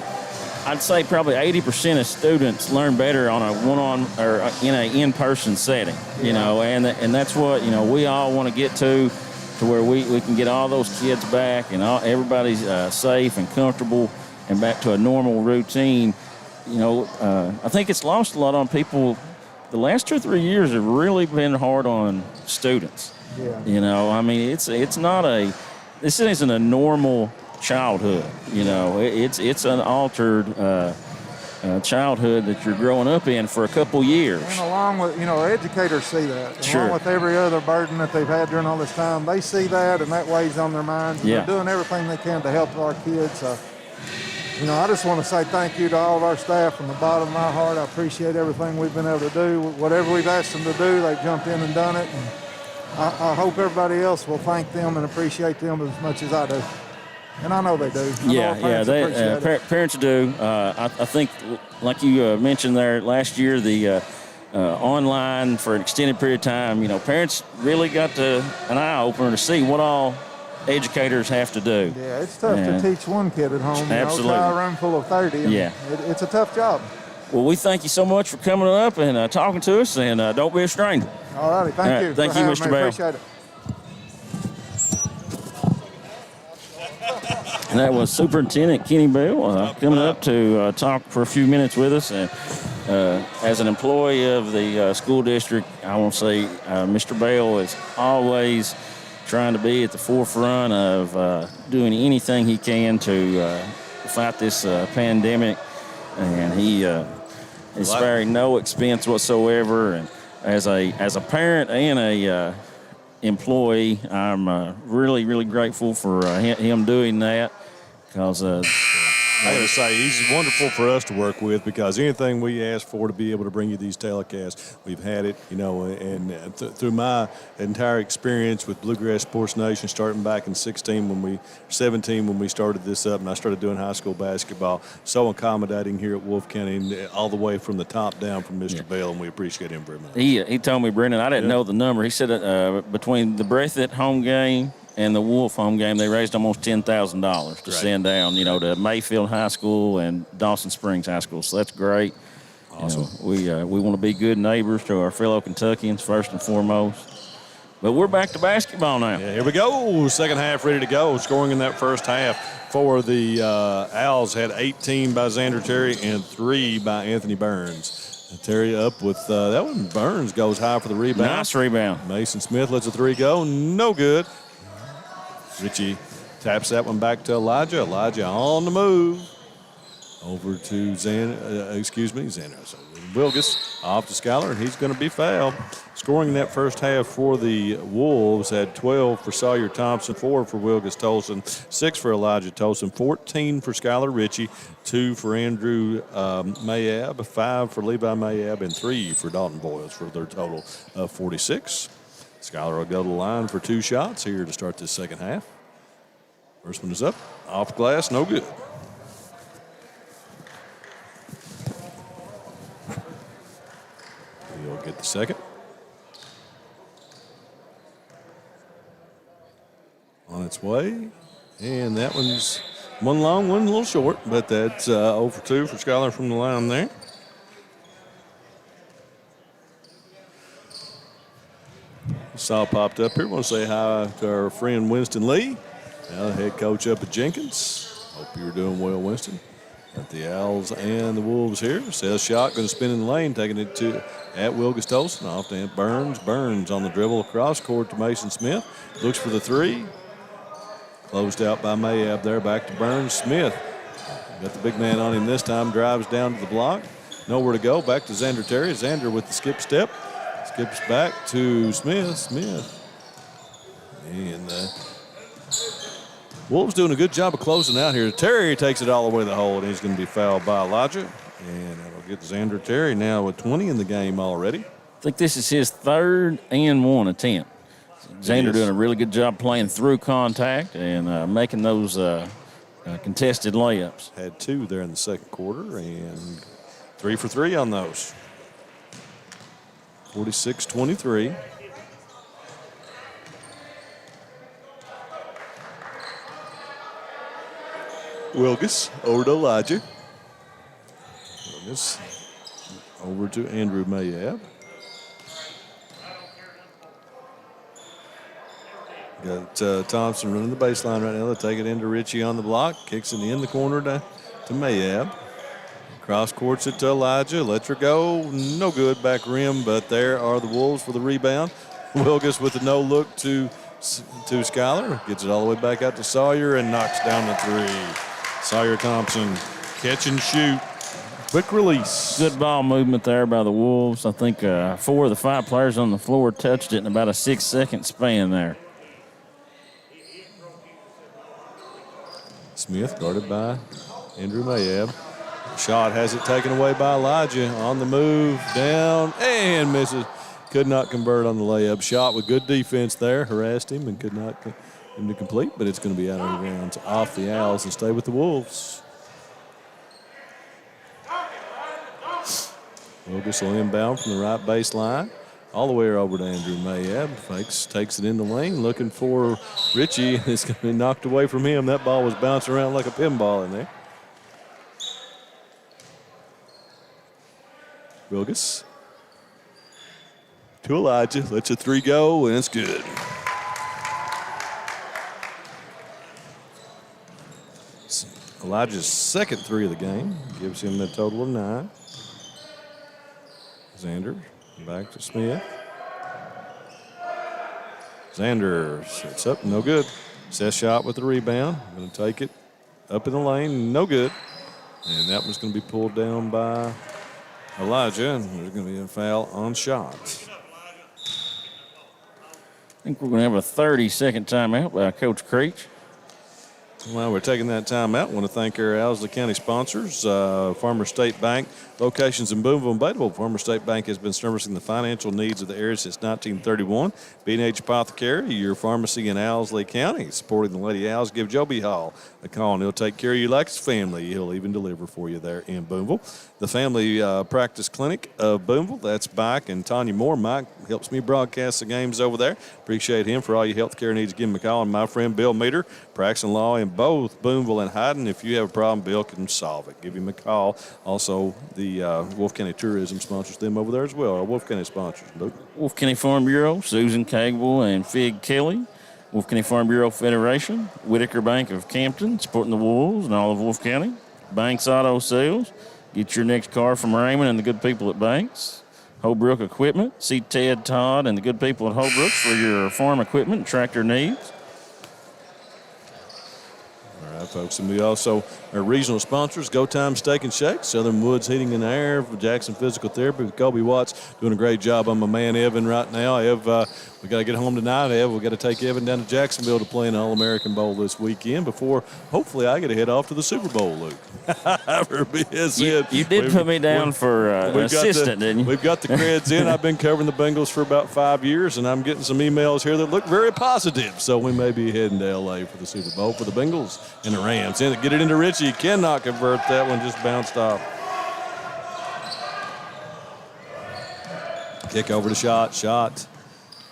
I'd say probably 80% of students learn better on a one-on or in an in-person setting, you know, and that's what, you know, we all want to get to where we can get all those kids back and everybody's safe and comfortable and back to a normal routine. You know, I think it's lost a lot on people. The last 2 or 3 years have really been hard on students.
Yeah.
You know, I mean, this isn't a normal childhood. You know, it's an altered childhood that you're growing up in for a couple years.
And along with, you know, our educators see that.
Sure.
Along with every other burden that they've had during all this time, they see that and that weighs on their minds. And they're doing everything they can to help our kids. You know, I just want to say thank you to all of our staff from the bottom of my heart. I appreciate everything we've been able to do. Whatever we've asked them to do, they've jumped in and done it. And I hope everybody else will thank them and appreciate them as much as I do. And I know they do.
Parents do. I think, like you mentioned there last year, the online for an extended period of time, you know, parents really got an eye-opener to see what all educators have to do.
Yeah, it's tough to teach one kid at home.
Absolutely.
You know, try a room full of 30. It's a tough job.
Well, we thank you so much for coming up and talking to us, and don't be a stranger.
All righty, thank you.
Thank you, Mr. Bell.
Appreciate it.
And that was Superintendent Kenny Bell coming up to talk for a few minutes with us. And as an employee of the school district, I want to say Mr. Bell is always trying to be at the forefront of doing anything he can to fight this pandemic. And he is sparing no expense whatsoever. And as a parent and a employee, I'm really, really grateful for him doing that, because
I got to say, he's wonderful for us to work with, because anything we ask for to be able to bring you these telecasts, we've had it, you know, and through my entire experience with Bluegrass Sports Nation, starting back in 17 when we started this up, and I started doing high school basketball, so accommodating here at Wolfe County, and all the way from the top down from Mr. Bell, and we appreciate him very much.
He told me, Brendan, I didn't know the number. He said between the Breathitt home game and the Wolfe home game, they raised almost $10,000 to send down, you know, to Mayfield High School and Dawson Springs High School. So that's great.
Awesome.
You know, we want to be good neighbors to our fellow Kentuckians first and foremost. But we're back to basketball now.
Yeah, here we go. Second half ready to go. Scoring in that first half for the Owls had 18 by Xander Terry and 3 by Anthony Burns. Terry up with that one. Burns goes high for the rebound.
Nice rebound.
Mason Smith lets a 3 go. No good. Richie taps that one back to Elijah. Elijah on the move. Over to Xander. So Wilgus off to Schuyler, and he's going to be fouled. Scoring in that first half for the Wolves had 12 for Sawyer Thompson, 4 for Wilgus Tolson, 6 for Elijah Tolson, 14 for Schuyler Ritchie, 2 for Andrew Mayab, 5 for Levi Mayab, and 3 for Dalton Boyles for their total of 46. Schuyler will go to the line for 2 shots here to start this second half. First one is up, off glass, no good. He'll get the second. On its way. And that one's one long, one a little short, but that's 0 for 2 for Schuyler from the line there. Saw popped up here. I want to say hi to our friend Winston Lee, now the head coach up at Jenkins. Hope you're doing well, Winston. Got the Owls and the Wolves here. Seth shot, going to spin in the lane, taking it to at Wilgus Tolson. Off to Burns. Burns on the dribble across court to Mason Smith. Looks for the 3. Closed out by Mayab there. Back to Burns. Smith got the big man on him this time. Drives down to the block. Nowhere to go. Back to Xander Terry. Xander with the skip step. Skips back to Smith. And Wolves doing a good job of closing out here. Terry takes it all the way to the hole, and he's going to be fouled by Elijah. And that'll get Xander Terry now with 20 in the game already.
I think this is his 3rd and 1 attempt. Xander doing a really good job playing through contact and making those contested layups.
Had 2 there in the second quarter and 3 for 3 on those. 46-23. Wilgus over to Elijah. Wilgus over to Andrew Mayab. Got Thompson running the baseline right now. They'll take it into Ritchie on the block. Kicks it in the corner to Mayab. Cross courts it to Elijah. Lets her go. No good. Back rim, but there are the Wolves for the rebound. Wilgus with a no look to Schuyler. Gets it all the way back out to Sawyer and knocks down the 3. Sawyer Thompson, catch and shoot. Quick release.
Good ball movement there by the Wolves. I think 4 of the 5 players on the floor touched it in about a 6-second span there.
Smith guarded by Andrew Mayab. Shot has it taken away by Elijah. On the move, down, and misses. Could not convert on the layup. Shot with good defense there. Harassed him and could not get him to complete, but it's going to be out of the grounds off the Owls and stay with the Wolves. Wilgus will inbound from the right baseline. All the way over to Andrew Mayab. Takes it in the lane, looking for Ritchie. It's going to be knocked away from him. That ball was bouncing around like a pinball in there. Wilgus to Elijah. Lets a 3 go, and it's good. Elijah's second 3 of the game. Gives him a total of 9. Xander back to Smith. Xander sets up, no good. Seth shot with the rebound. Going to take it up in the lane, no good. And that was going to be pulled down by Elijah, and there's going to be a foul on shots.
I think we're going to have a 30-second timeout by Coach Creech.
Well, we're taking that time out. I want to thank our Owsley County sponsors, Farmer State Bank, locations in Boonville and Bateville. Farmer State Bank has been servicing the financial needs of the area since 1931. B&H Apothecary, your pharmacy in Owsley County, supporting the Lady Owls. Give Joby Hall a call, and he'll take care of you like his family. He'll even deliver for you there in Boonville. The Family Practice Clinic of Boonville, that's Mike and Tanya Moore. Mike helps me broadcast the games over there. Appreciate him for all your health care needs. Give him a call. And my friend Bill Meter, practicing law in both Boonville and Hyden. If you have a problem, Bill can solve it. Give him a call. Also, the Wolfe County Tourism sponsors them over there as well. Our Wolfe County sponsors, Luke.
Wolfe County Farm Bureau, Susan Cagwell and Fig Kelly. Wolfe County Farm Bureau Federation, Whitaker Bank of Campton, supporting the Wolves and all of Wolfe County. Banks Auto Sales. Get your next car from Raymond and the good people at Banks. Holbrook Equipment. See Ted Todd and the good people at Holbrook for your farm equipment and tractor needs.
All right, folks, and we also our regional sponsors: Go Time Steak and Shake, Southern Woods Heating and Air, Jackson Physical Therapy with Kobe Watts, doing a great job on my man Evan right now. Ev, we got to get home tonight. Ev, we got to take Evan down to Jacksonville to play in the All-American Bowl this weekend before hopefully I get to head off to the Super Bowl, Luke.
You did put me down for assistant, didn't you?
We've got the creds in. I've been covering the Bengals for about 5 years, and I'm getting some emails here that look very positive. So we may be heading to L.A. for the Super Bowl for the Bengals and the Rams. And get it into Richie. Cannot convert that one. Just bounced off. Kick over to Shot.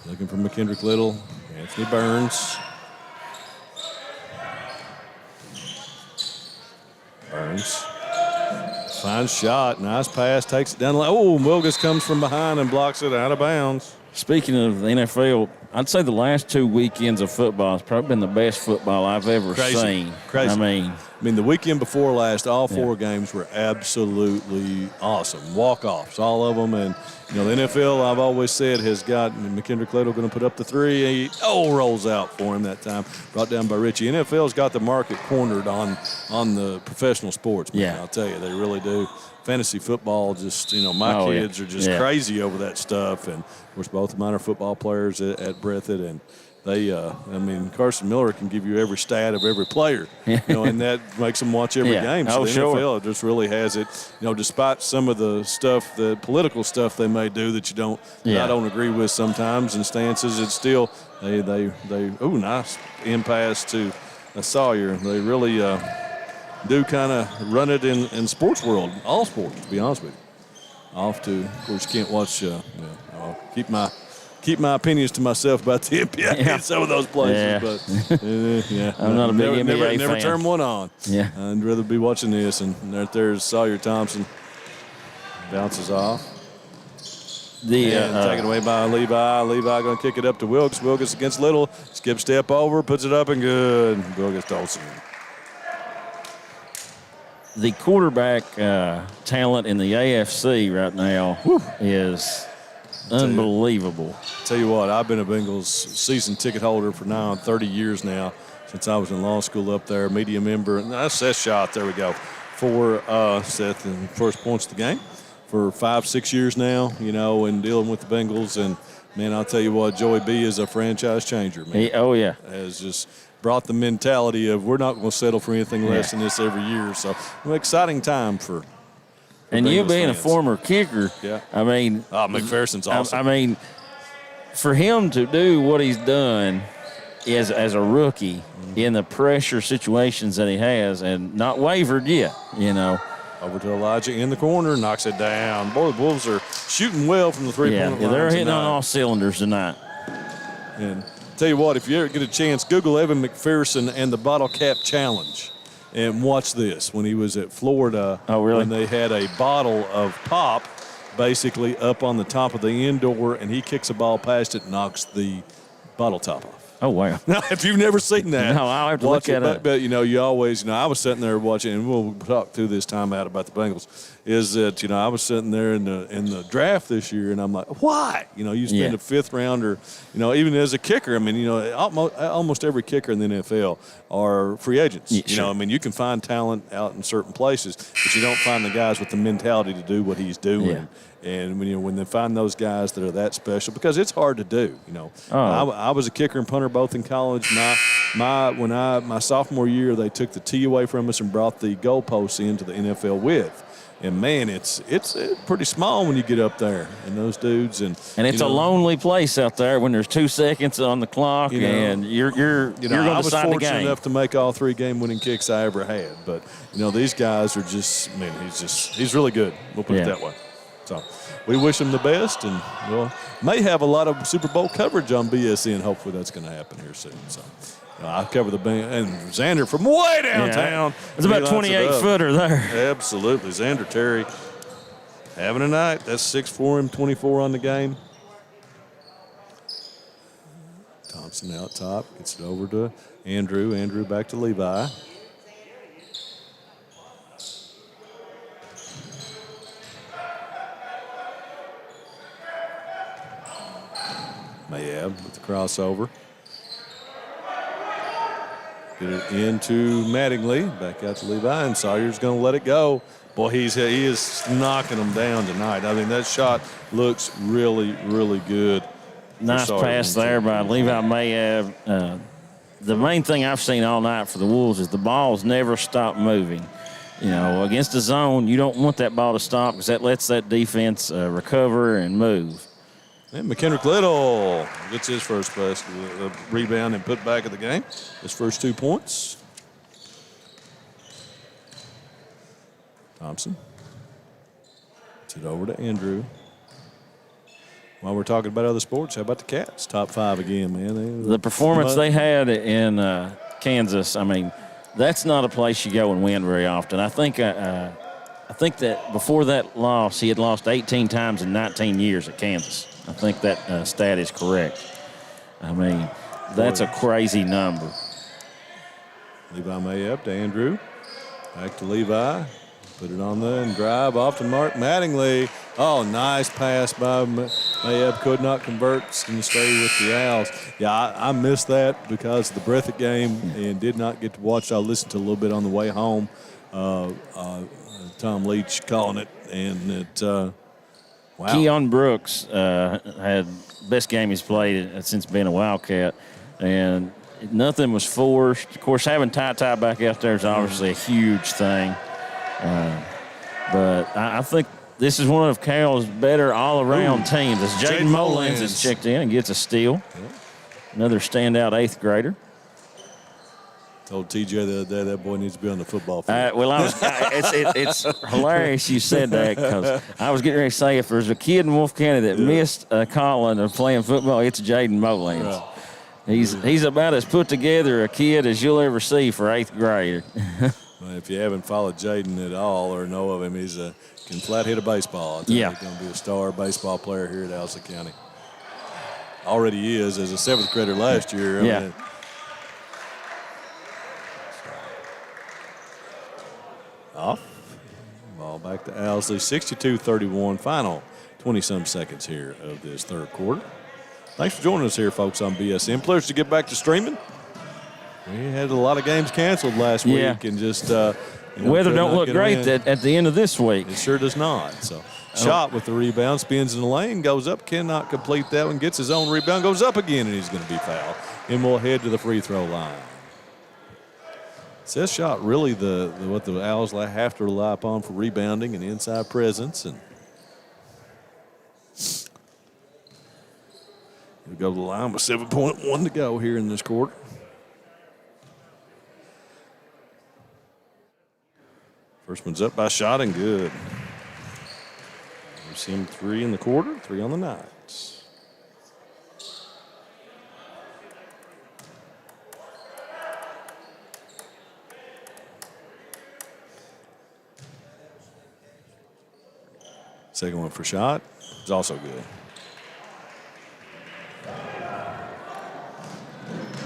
Looking for McKendrick Little. Anthony Burns. Fine shot. Nice pass. Takes it down. Oh, Wilgus comes from behind and blocks it out of bounds.
Speaking of the NFL, I'd say the last 2 weekends of football has probably been the best football I've ever seen.
Crazy.
I mean,
the weekend before last, all 4 games were absolutely awesome. Walk-offs, all of them. And, the NFL, I've always said, has got McKendrick Little going to put up the 3. He rolls out for him that time. Brought down by Richie. NFL's got the market cornered on the professional sports, man.
Yeah.
I'll tell you, they really do. Fantasy football, just, my kids are just crazy over that stuff. And, of course, both of mine are football players at Breathitt, and they, Carson Miller can give you every stat of every player, and that makes them watch every game. So the NFL just really has it, despite some of the stuff, the political stuff they may do that I don't agree with sometimes and stances, it's still, nice impasse to Sawyer. They really do kind of run it in sports world, all sports, to be honest with you. Of course, you can't watch, I'll keep my opinions to myself about the NBA and some of those places, but
I'm not a big NBA fan.
Never turn one on.
Yeah,
I'd rather be watching this. And there's Sawyer Thompson, bounces off. Taken away by Levi. Levi going to kick it up to Wilkes. Wilkes against Little. Skip step over, puts it up and good. Wilkes Tolson.
The quarterback talent in the AFC right now is unbelievable.
Tell you what, I've been a Bengals season ticket holder for now 30 years now, since I was in law school up there, media member. And that's Seth shot. There we go. For Seth and first points of the game for 5-6 years now, and dealing with the Bengals. And, man, I'll tell you what, Joey B is a franchise changer, man. Has just brought the mentality of we're not going to settle for anything less than this every year. So, an exciting time for
and
Bengals
you being
fans.
A former kicker, I mean,
McPherson's awesome.
I mean, for him to do what he's done as a rookie in the pressure situations that he has and not wavered yet,
Over to Elijah in the corner, knocks it down. Boy, the Wolves are shooting well from the three-point line.
They're hitting on all cylinders tonight.
And tell you what, if you ever get a chance, Google Evan McPherson and the Bottle Cap Challenge. And watch this. When he was at Florida, when they had a bottle of pop basically up on the top of the indoor, and he kicks a ball past it and knocks the bottle top off.
Oh, wow.
Now, if you've never seen that,
no, I'll have to look at it.
But, you always, I was sitting there watching, and we'll talk through this time out about the Bengals, is that, I was sitting there in the draft this year, and I'm like, why? You spend a fifth rounder, even as a kicker. I mean, almost every kicker in the NFL are free agents. You can find talent out in certain places, but you don't find the guys with the mentality to do what he's doing.
Yeah.
And when they find those guys that are that special, because it's hard to do, I was a kicker and punter both in college. My sophomore year, they took the tee away from us and brought the goalposts into the NFL width. And man, it's pretty small when you get up there, and those dudes and
it's a lonely place out there when there's 2 seconds on the clock, and you're going to decide the game.
I was fortunate enough to make all 3 game-winning kicks I ever had, but these guys are just, man, he's really good. We'll put it that way. So we wish them the best, and we'll may have a lot of Super Bowl coverage on BSN. Hopefully that's going to happen here soon. So I'll cover the band. And Xander from way downtown.
It's about 28-footer there.
Absolutely. Xander Terry having a night. That's 6 for him, 24 on the game. Thompson out top, gets it over to Andrew. Andrew back to Levi. Mayab with the crossover. Get it into Mattingly. Back out to Levi, and Sawyer's going to let it go. Boy, he is knocking them down tonight. I mean, that shot looks really, really good.
Nice pass there by Levi Mayab. The main thing I've seen all night for the Wolves is the balls never stop moving. You know, against the zone, you don't want that ball to stop because that lets that defense recover and move.
And McKendrick Little gets his first rebound and put back in the game. His first 2 points. Thompson. Gets it over to Andrew. While we're talking about other sports, how about the Cats? Top 5 again, man.
The performance they had in Kansas, I mean, that's not a place you go and win very often. I think that before that loss, he had lost 18 times in 19 years at Kansas. I think that stat is correct. I mean, that's a crazy number.
Levi Mayab to Andrew. Back to Levi. Put it on there and drive off to Mark Mattingly. Oh, nice pass by Mayab. Could not convert and stay with the Owls. Yeah, I missed that because of the Breathitt game and did not get to watch. I listened to a little bit on the way home. Tom Leach calling it, and it wow.
Keon Brooks had best game he's played since being a Wildcat, and nothing was forced. Of course, having Ty back out there is obviously a huge thing. But I think this is one of Carroll's better all-around teams. As Jaden Mullins is checked in and gets a steal. Another standout 8th grader.
Told TJ the other day that boy needs to be on the football field.
It's hilarious you said that because I was getting ready to say if there's a kid in Wolfe County that missed calling of playing football, it's Jaden Mullins. Right. He's about as put together a kid as you'll ever see for 8th grade.
Well, if you haven't followed Jaden at all or know of him, can flat hit a baseball. He's going to be a star baseball player here at Owsley County. Already is as a 7th grader last year. I mean, off. Ball back to Owsley. 62-31. Final 20-some seconds here of this third quarter. Thanks for joining us here, folks, on BSN. Pleasure to get back to streaming. We had a lot of games canceled last week and just
weather don't look great at the end of this week.
It sure does not. So Shot with the rebound, spins in the lane, goes up, cannot complete that one, gets his own rebound, goes up again, and he's going to be fouled. And we'll head to the free throw line. This shot really what the Owls have to rely upon for rebounding and inside presence. And we go to the line with 7.1 to go here in this quarter. First one's up by Shot and good. We've seen 3 in the quarter, 3 on the night. Second one for Shot is also good.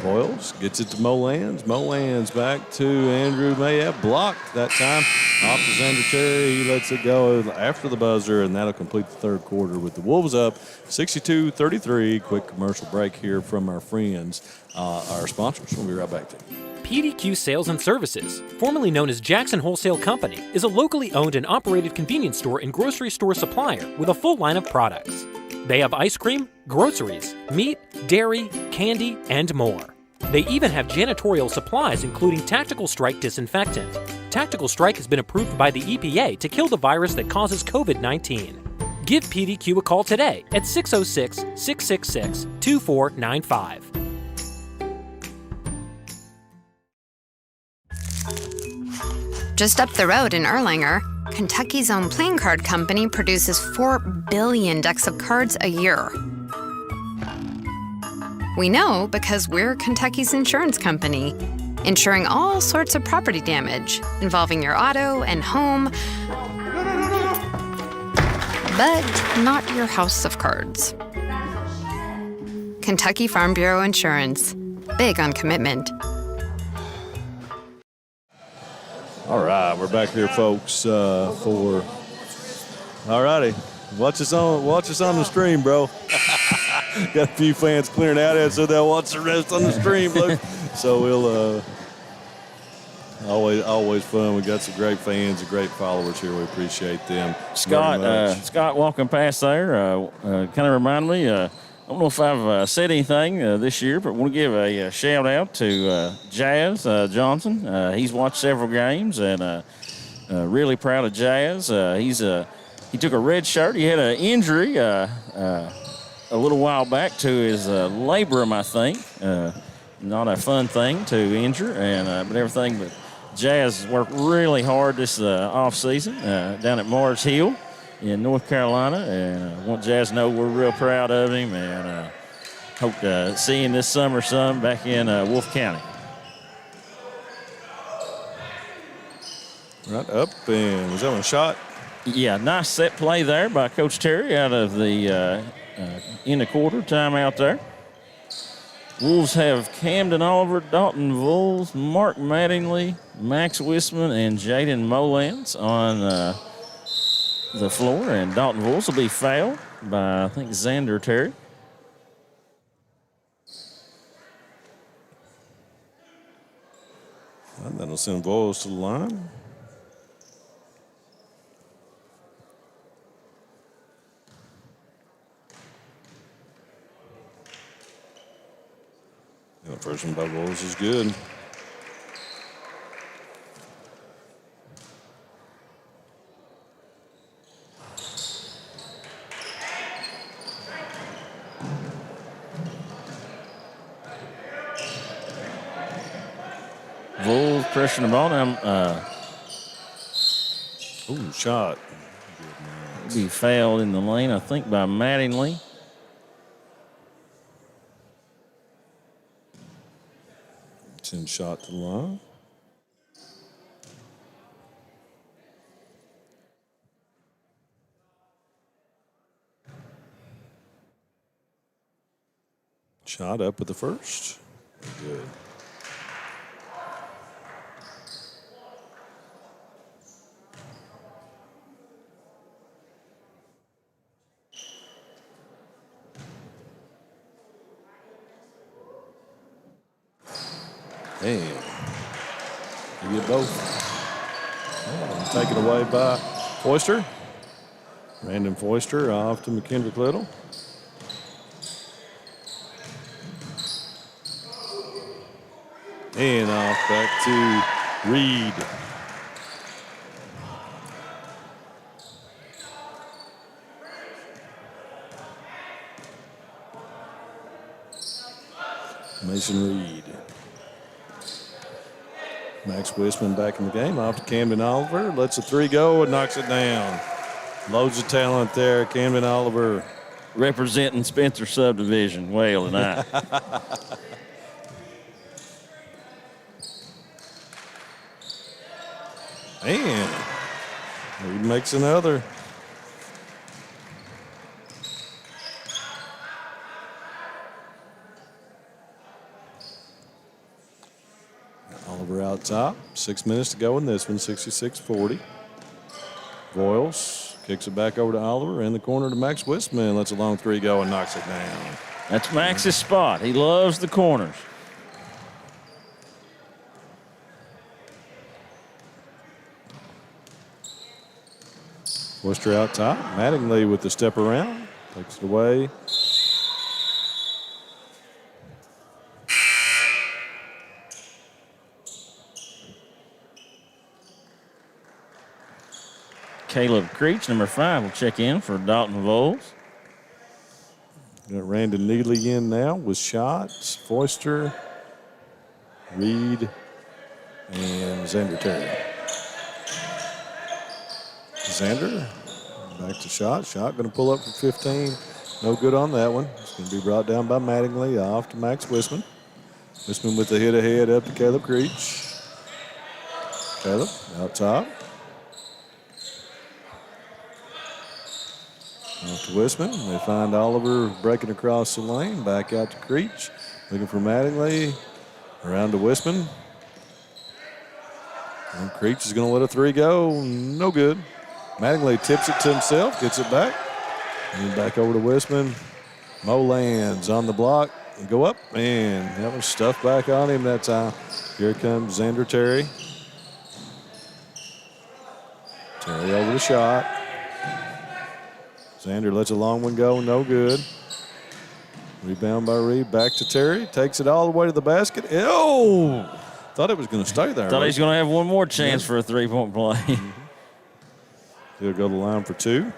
Boyles gets it to Molans. Molans back to Andrew Mayab. Blocked that time. Off to Xander Terry. He lets it go after the buzzer, and that'll complete the third quarter with the Wolves up 62-33. Quick commercial break here from our friends, our sponsors. We'll be right back to you.
PDQ Sales and Services, formerly known as Jackson Wholesale Company, is a locally owned and operated convenience store and grocery store supplier with a full line of products. They have ice cream, groceries, meat, dairy, candy, and more. They even have janitorial supplies, including Tactical Strike disinfectant. Tactical Strike has been approved by the EPA to kill the virus that causes COVID-19. Give PDQ a call today at 606-666-2495.
Just up the road in Erlanger, Kentucky's own playing card company produces 4 billion decks of cards a year. We know because we're Kentucky's insurance company, insuring all sorts of property damage involving your auto and home, but not your house of cards. Kentucky Farm Bureau Insurance. Big on commitment.
All right, we're back here, folks, for. All righty, watch us on the stream, bro. Got a few fans clearing out here, so they'll watch the rest on the stream, Luke. So we'll always fun. We got some great fans and great followers here. We appreciate them.
Scott walking past there kind of reminded me. I don't know if I've said anything this year, but I want to give a shout out to Jazz Johnson. He's watched several games and really proud of Jazz. He took a red shirt. He had an injury a little while back to his labrum, I think. Not a fun thing to injure, but everything. But Jazz worked really hard this off season down at Mars Hill in North Carolina, and I want Jazz to know we're real proud of him, and hope to see him this summer some back in Wolfe County.
Right up, and was that one a shot?
Yeah, nice set play there by Coach Terry out of the in the quarter timeout there. Wolves have Camden Oliver, Dalton Voles, Mark Mattingly, Max Wisman, and Jaden Molans on the floor, and Dalton Voles will be fouled by, I think, Xander Terry.
That'll send Voles to the line. The first one by Voles is good.
Voles pressuring the ball now.
Ooh, shot.
Be fouled in the lane, I think, by Mattingly.
Send shot to the line. Shot up with the first. Good. And you get both. And taken away by Foister. Brandon Foister off to McKendrick Little. And off back to Reed. Mason Reed. Max Wisman back in the game. Off to Camden Oliver. Lets a three go and knocks it down. Loads of talent there. Camden Oliver.
Representing Spencer Subdivision well tonight.
Man, he makes another. Oliver out top. 6 minutes to go in this one, 66-40. Voiles kicks it back over to Oliver in the corner to Max Wisman. Lets a long three go and knocks it down.
That's Max's spot. He loves the corners.
Worcester out top. Mattingly with the step around. Takes it away.
Caleb Creech, number 5, will check in for Dalton Voles.
Got Randon Needley in now with shots. Foister, Reed, and Xander Terry. Xander. Back to Shot. Shot going to pull up for 15. No good on that one. It's going to be brought down by Mattingly. Off to Max Wisman. Wisman with the hit ahead up to Caleb Creech. Caleb out top. Off to Wisman. They find Oliver breaking across the lane. Back out to Creech. Looking for Mattingly. Around to Wisman. And Creech is going to let a three go. No good. Mattingly tips it to himself, gets it back. And back over to Wisman. Mo lands on the block. And go up. Man, that was stuffed back on him that time. Here comes Xander Terry. Terry over the Shot. Xander lets a long one go. No good. Rebound by Reed. Back to Terry. Takes it all the way to the basket. Oh! Thought it was going to stay there.
Thought he's going to have one more chance for a three-point play.
He'll go to the line for two.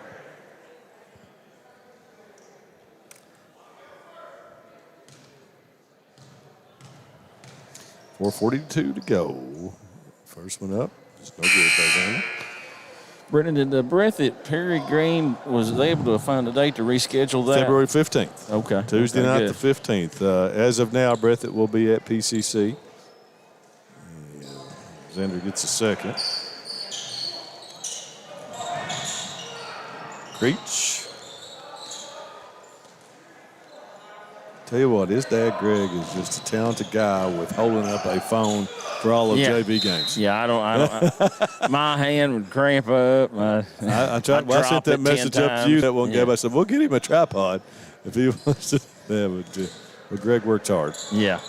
.442 to go. First one up. It's no good by Xander.
Brendan, did Breathitt Perry Green was able to find a date to reschedule that?
February 15th.
Okay.
Tuesday night the 15th. As of now, Breathitt will be at PCC. And Xander gets a second. Creech. Tell you what, his dad Greg is just a talented guy with holding up a phone for all of JV games.
Yeah, I don't. My hand would cramp up.
I tried. Well, I sent that message up to you that one game. I said, "We'll get him a tripod if he wants to." Yeah, but Greg works hard.
Yeah.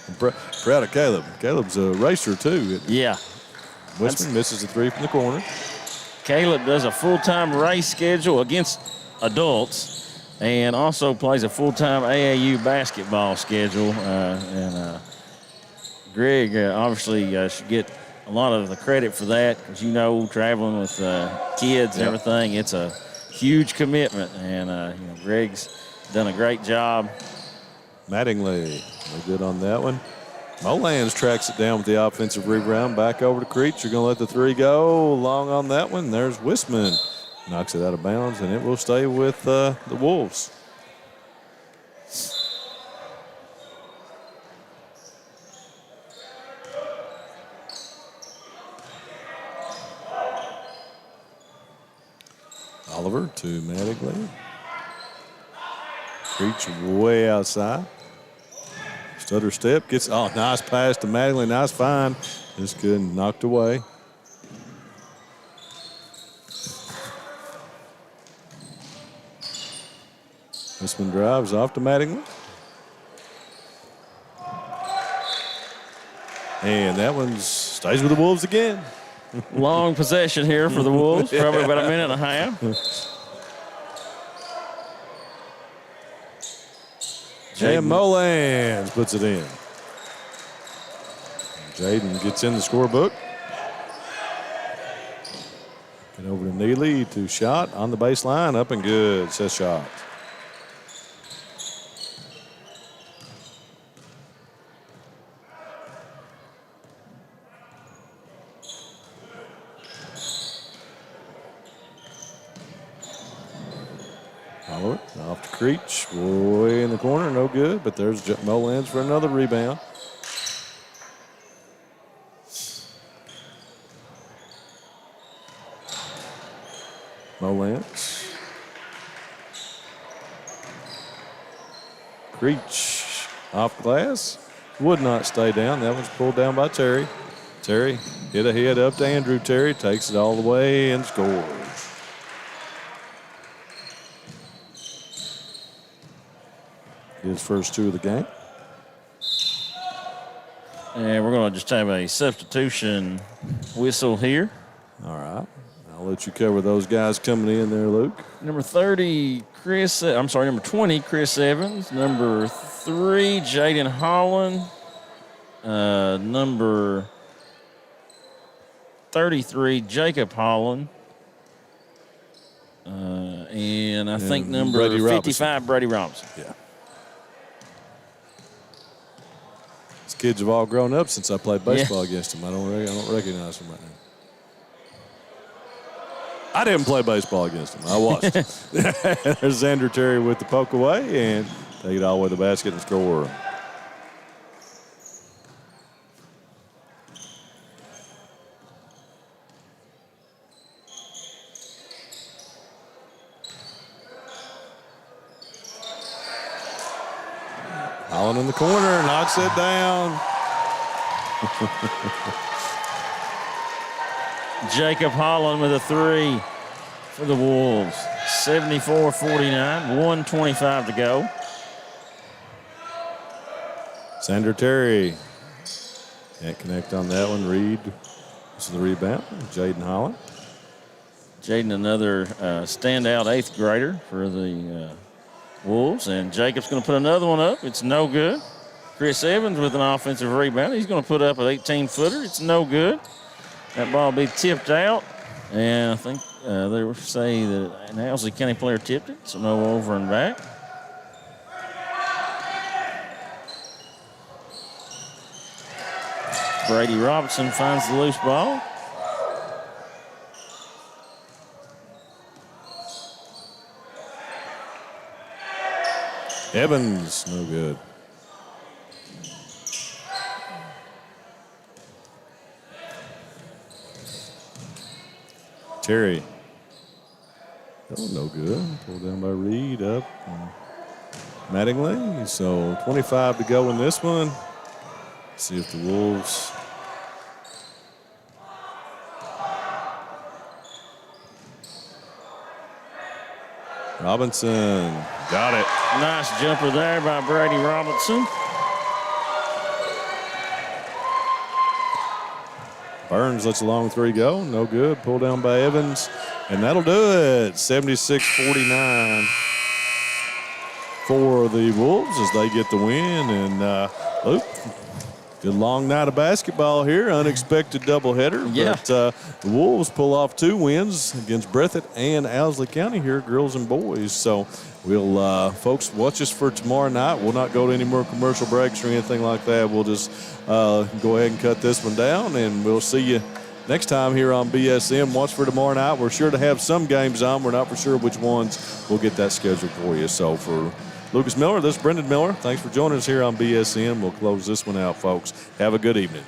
I'm proud of Caleb. Caleb's a racer too.
Yeah.
Wisman misses a three from the corner.
Caleb does a full-time race schedule against adults and also plays a full-time AAU basketball schedule. Greg obviously should get a lot of the credit for that because, traveling with kids and everything, it's a huge commitment. And, Greg's done a great job.
Mattingly, no good on that one. Molans tracks it down with the offensive rebound. Back over to Creech. You're going to let the three go. Long on that one. There's Wisman. Knocks it out of bounds, and it will stay with the Wolves. Oliver to Mattingly. Creech way outside. Stutter step, gets, nice pass to Mattingly, nice find. Just good, knocked away. This one drives off to Mattingly. And that one stays with the Wolves again.
Long possession here for the Wolves, probably about a minute and a half.
Jaden Molans puts it in. Jaden gets in the scorebook. Get over to Neely to Shot on the baseline. Up and good, says Shot. Oliver off to Creech, way in the corner, no good, but there's Molans for another rebound. Molans. Creech off glass, would not stay down. That one's pulled down by Terry. Terry hit ahead up to Andrew Terry, takes it all the way and scores. His first two of the game.
And we're going to just have a substitution whistle here.
All right. I'll let you cover those guys coming in there, Luke.
Number 20, Chris Evans. Number 3, Jaden Holland. Number 33, Jacob Holland. And I think number
Brady
55,
Robinson.
Brady Robinson.
Yeah. These kids have all grown up since I played baseball against them. I don't recognize them right now. I didn't play baseball against him. I watched. There's Xander Terry with the poke away and take it all the way to the basket and score. Holland in the corner, knocks it down.
Jacob Holland with a 3 for the Wolves. 74-49, 1:25 to go.
Xander Terry can't connect on that one. Reed, this is the rebound. Jaden Holland.
Jaden, another standout 8th grader for the Wolves, and Jacob's going to put another one up. It's no good. Chris Evans with an offensive rebound. He's going to put up an 18-footer. It's no good. That ball will be tipped out, and I think they were saying that an Owsley County player tipped it, so no over and back. Brady Robinson finds the loose ball.
Evans, no good. Terry. Oh, no good. Pulled down by Reed up. Mattingly. So 25 to go in this one. See if the Wolves. Robinson. Got it.
Nice jumper there by Brady Robinson.
Burns lets a long 3 go. No good. Pulled down by Evans. And that'll do it. 76-49 for the Wolves as they get the win. And good long night of basketball here. Unexpected doubleheader.
Yeah.
But the Wolves pull off 2 wins against Breathitt and Owsley County here, girls and boys. So we'll, folks, watch us for tomorrow night. We'll not go to any more commercial breaks or anything like that. We'll just go ahead and cut this one down, and we'll see you next time here on BSM. Watch for tomorrow night. We're sure to have some games on. We're not for sure which ones. We'll get that scheduled for you. So for Lucas Miller, this is Brendan Miller. Thanks for joining us here on BSM. We'll close this one out, folks. Have a good evening.